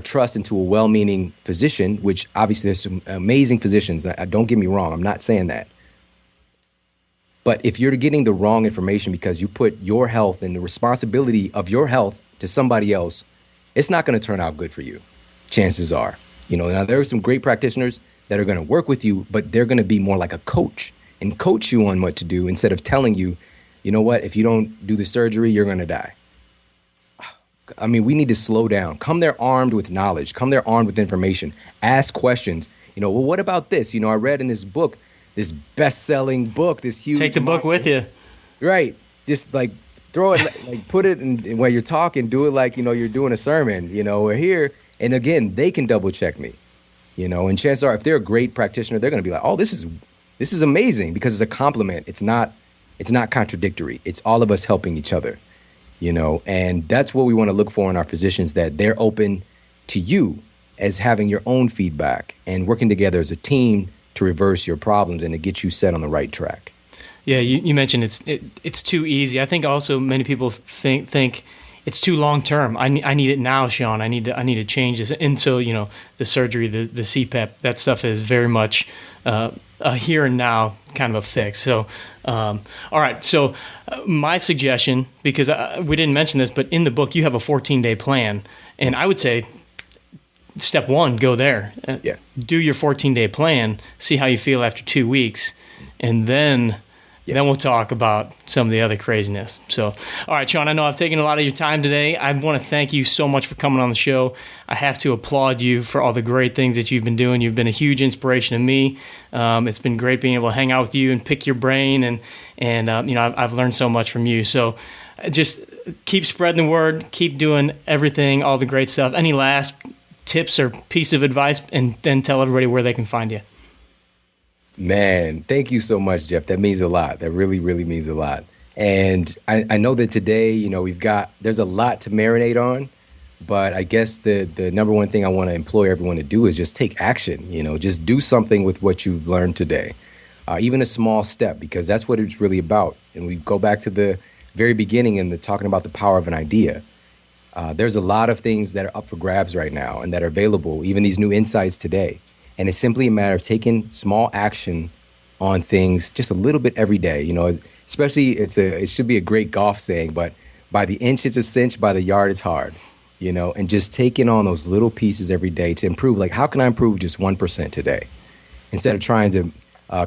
S2: trust into a well-meaning physician, which obviously there's some amazing physicians. Don't get me wrong. I'm not saying that. But if you're getting the wrong information because you put your health and the responsibility of your health to somebody else, it's not going to turn out good for you. Chances are. Now there are some great practitioners that are going to work with you, but they're going to be more like a coach. and coach you on what to do instead of telling you, you know what, if you don't do the surgery, you're going to die. I mean, we need to slow down. Come there armed with knowledge. Come there armed with information. Ask questions. You know, well, what about this? You know, I read in this book, this best-selling book, this huge.
S1: Take the book with you.
S2: Right. Just like throw it, like put it in when you're talking, do it like, you know, you're doing a sermon, you know, we're here. And again, they can double check me, you know, and chances are if they're a great practitioner, they're going to be like, oh, this is amazing because it's a compliment. It's not contradictory. It's all of us helping each other, you know, and that's what we want to look for in our physicians, that they're open to you as having your own feedback and working together as a team to reverse your problems and to get you set on the right track.
S1: Yeah, you mentioned it's too easy. I think also many people think it's too long term. I need it now, Shawn. I need to change this. And so, you know, the surgery, the CPAP, that stuff is very much a here and now kind of a fix. So, all right. So, my suggestion, because we didn't mention this, but in the book you have a 14-day plan, and I would say, step one, go there.
S2: Yeah.
S1: Do your 14-day plan. See how you feel after 2 weeks, and then we'll talk about some of the other craziness. So, all right, Shawn, I know I've taken a lot of your time today. I want to thank you so much for coming on the show. I have to applaud you for all the great things that you've been doing. You've been a huge inspiration to me. It's been great being able to hang out with you and pick your brain, and you know, I've learned so much from you. So just keep spreading the word, keep doing everything, all the great stuff. Any last tips or piece of advice, and then tell everybody where they can find you.
S2: Man, thank you so much, Jeff. That means a lot. That really, really means a lot. And I know that today, you know, there's a lot to marinate on, but I guess the number one thing I want to employ everyone to do is just take action, you know, just do something with what you've learned today, even a small step, because that's what it's really about. And we go back to the very beginning and talking about the power of an idea. There's a lot of things that are up for grabs right now and that are available, even these new insights today. And it's simply a matter of taking small action on things just a little bit every day. You know, especially it should be a great golf saying, but by the inch it's a cinch, by the yard it's hard, you know, and just taking on those little pieces every day to improve. Like, how can I improve just 1% today instead of trying to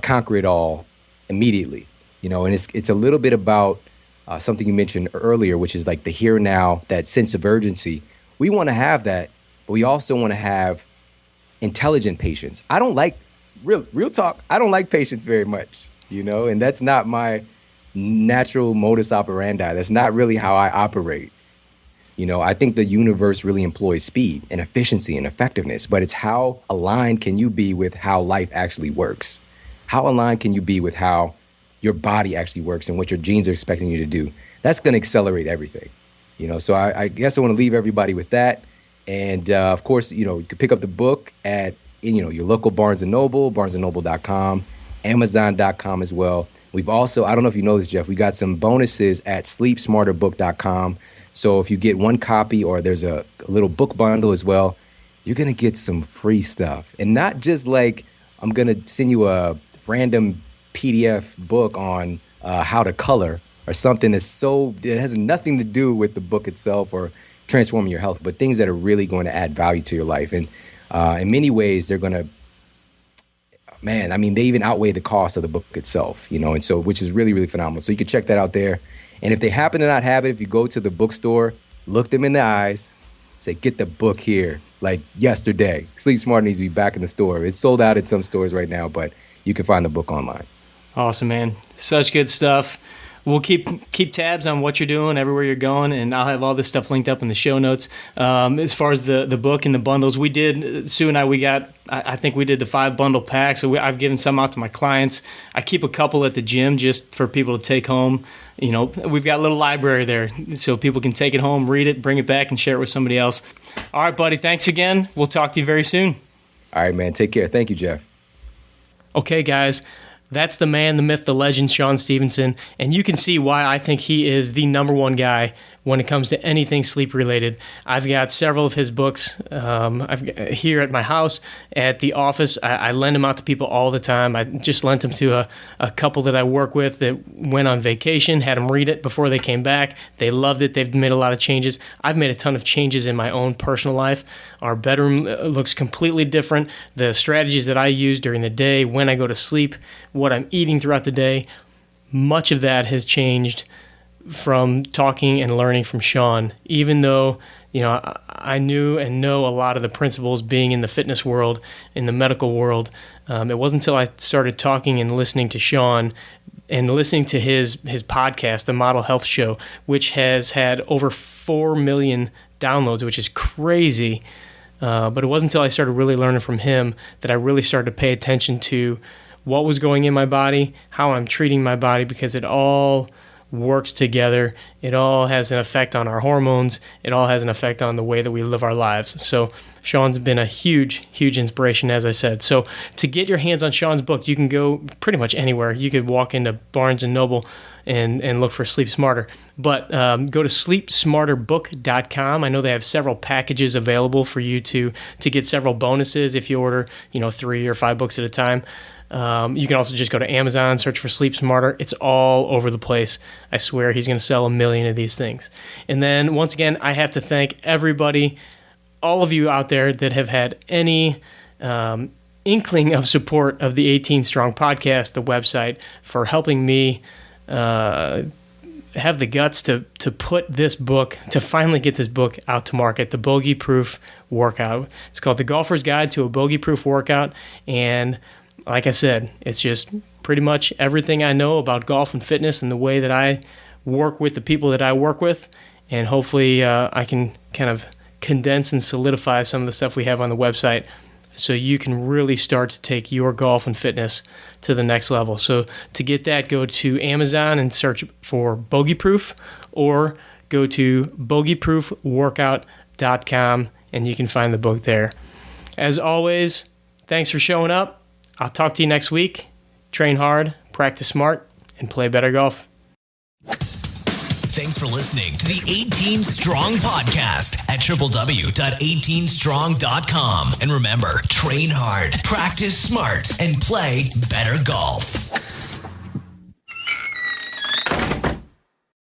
S2: conquer it all immediately, you know? And it's a little bit about something you mentioned earlier, which is like the here and now, that sense of urgency. We want to have that, but we also want to have intelligent patients. I don't like, real talk, I don't like patients very much, you know, and that's not my natural modus operandi. That's not really how I operate. You know, I think the universe really employs speed and efficiency and effectiveness, but it's how aligned can you be with how life actually works? How aligned can you be with how your body actually works and what your genes are expecting you to do? That's going to accelerate everything, you know, so I guess I want to leave everybody with that. And, of course, you know, you can pick up the book at, you know, your local Barnes & Noble, barnesandnoble.com, amazon.com as well. We've also, I don't know if you know this, Jeff, we got some bonuses at sleepsmarterbook.com. So if you get one copy, or there's a little book bundle as well, you're going to get some free stuff. And not just like I'm going to send you a random PDF book on how to color or something it has nothing to do with the book itself or transforming your health, but things that are really going to add value to your life. And in many ways, they're going to, man, I mean, they even outweigh the cost of the book itself, you know, and so, which is really, really phenomenal. So you can check that out there. And if they happen to not have it, if you go to the bookstore, look them in the eyes, say, get the book here, like yesterday. Sleep Smart needs to be back in the store. It's sold out at some stores right now, but you can find the book online.
S1: Awesome, man. Such good stuff. We'll keep tabs on what you're doing, everywhere you're going, and I'll have all this stuff linked up in the show notes. As far as the book and the bundles, we did, Sue and I think we did the 5 bundle pack, so I've given some out to my clients. I keep a couple at the gym just for people to take home. You know, we've got a little library there, so people can take it home, read it, bring it back, and share it with somebody else. All right, buddy, thanks again. We'll talk to you very soon.
S2: All right, man, take care. Thank you, Jeff.
S1: Okay, guys. That's the man, the myth, the legend, Shawn Stevenson, and you can see why I think he is the number one guy when it comes to anything sleep related. I've got several of his books here at my house, at the office. I lend them out to people all the time. I just lent them to a couple that I work with that went on vacation, had them read it before they came back. They loved it. They've made a lot of changes. I've made a ton of changes in my own personal life. Our bedroom looks completely different. The strategies that I use during the day, when I go to sleep, what I'm eating throughout the day, much of that has changed from talking and learning from Shawn. Even though, I knew and know a lot of the principles being in the fitness world, in the medical world, it wasn't until I started talking and listening to Shawn and listening to his podcast, The Model Health Show, which has had over 4 million downloads, which is crazy. But it wasn't until I started really learning from him that I really started to pay attention to what was going in my body, how I'm treating my body, because it all works together. It all has an effect on our hormones. It all has an effect on the way that we live our lives. So Shawn's been a huge, huge inspiration, as I said. So to get your hands on Shawn's book, you can go pretty much anywhere. You could walk into Barnes & Noble and look for Sleep Smarter. But go to sleepsmarterbook.com. I know they have several packages available for you to get several bonuses if you order 3 or 5 books at a time. You can also just go to Amazon, search for Sleep Smarter. It's all over the place. I swear he's going to sell 1 million of these things. And then once again, I have to thank everybody, all of you out there that have had any inkling of support of the 18 Strong podcast, the website, for helping me have the guts to put this book, to finally get this book out to market, the Bogey Proof Workout. It's called The Golfer's Guide to a Bogey Proof Workout. And like I said, it's just pretty much everything I know about golf and fitness and the way that I work with the people that I work with. And hopefully I can kind of condense and solidify some of the stuff we have on the website so you can really start to take your golf and fitness to the next level. So to get that, go to Amazon and search for Bogey Proof, or go to bogeyproofworkout.com and you can find the book there. As always, thanks for showing up. I'll talk to you next week. Train hard, practice smart, and play better golf.
S3: Thanks for listening to the 18 Strong podcast at www.18strong.com. And remember, train hard, practice smart, and play better golf.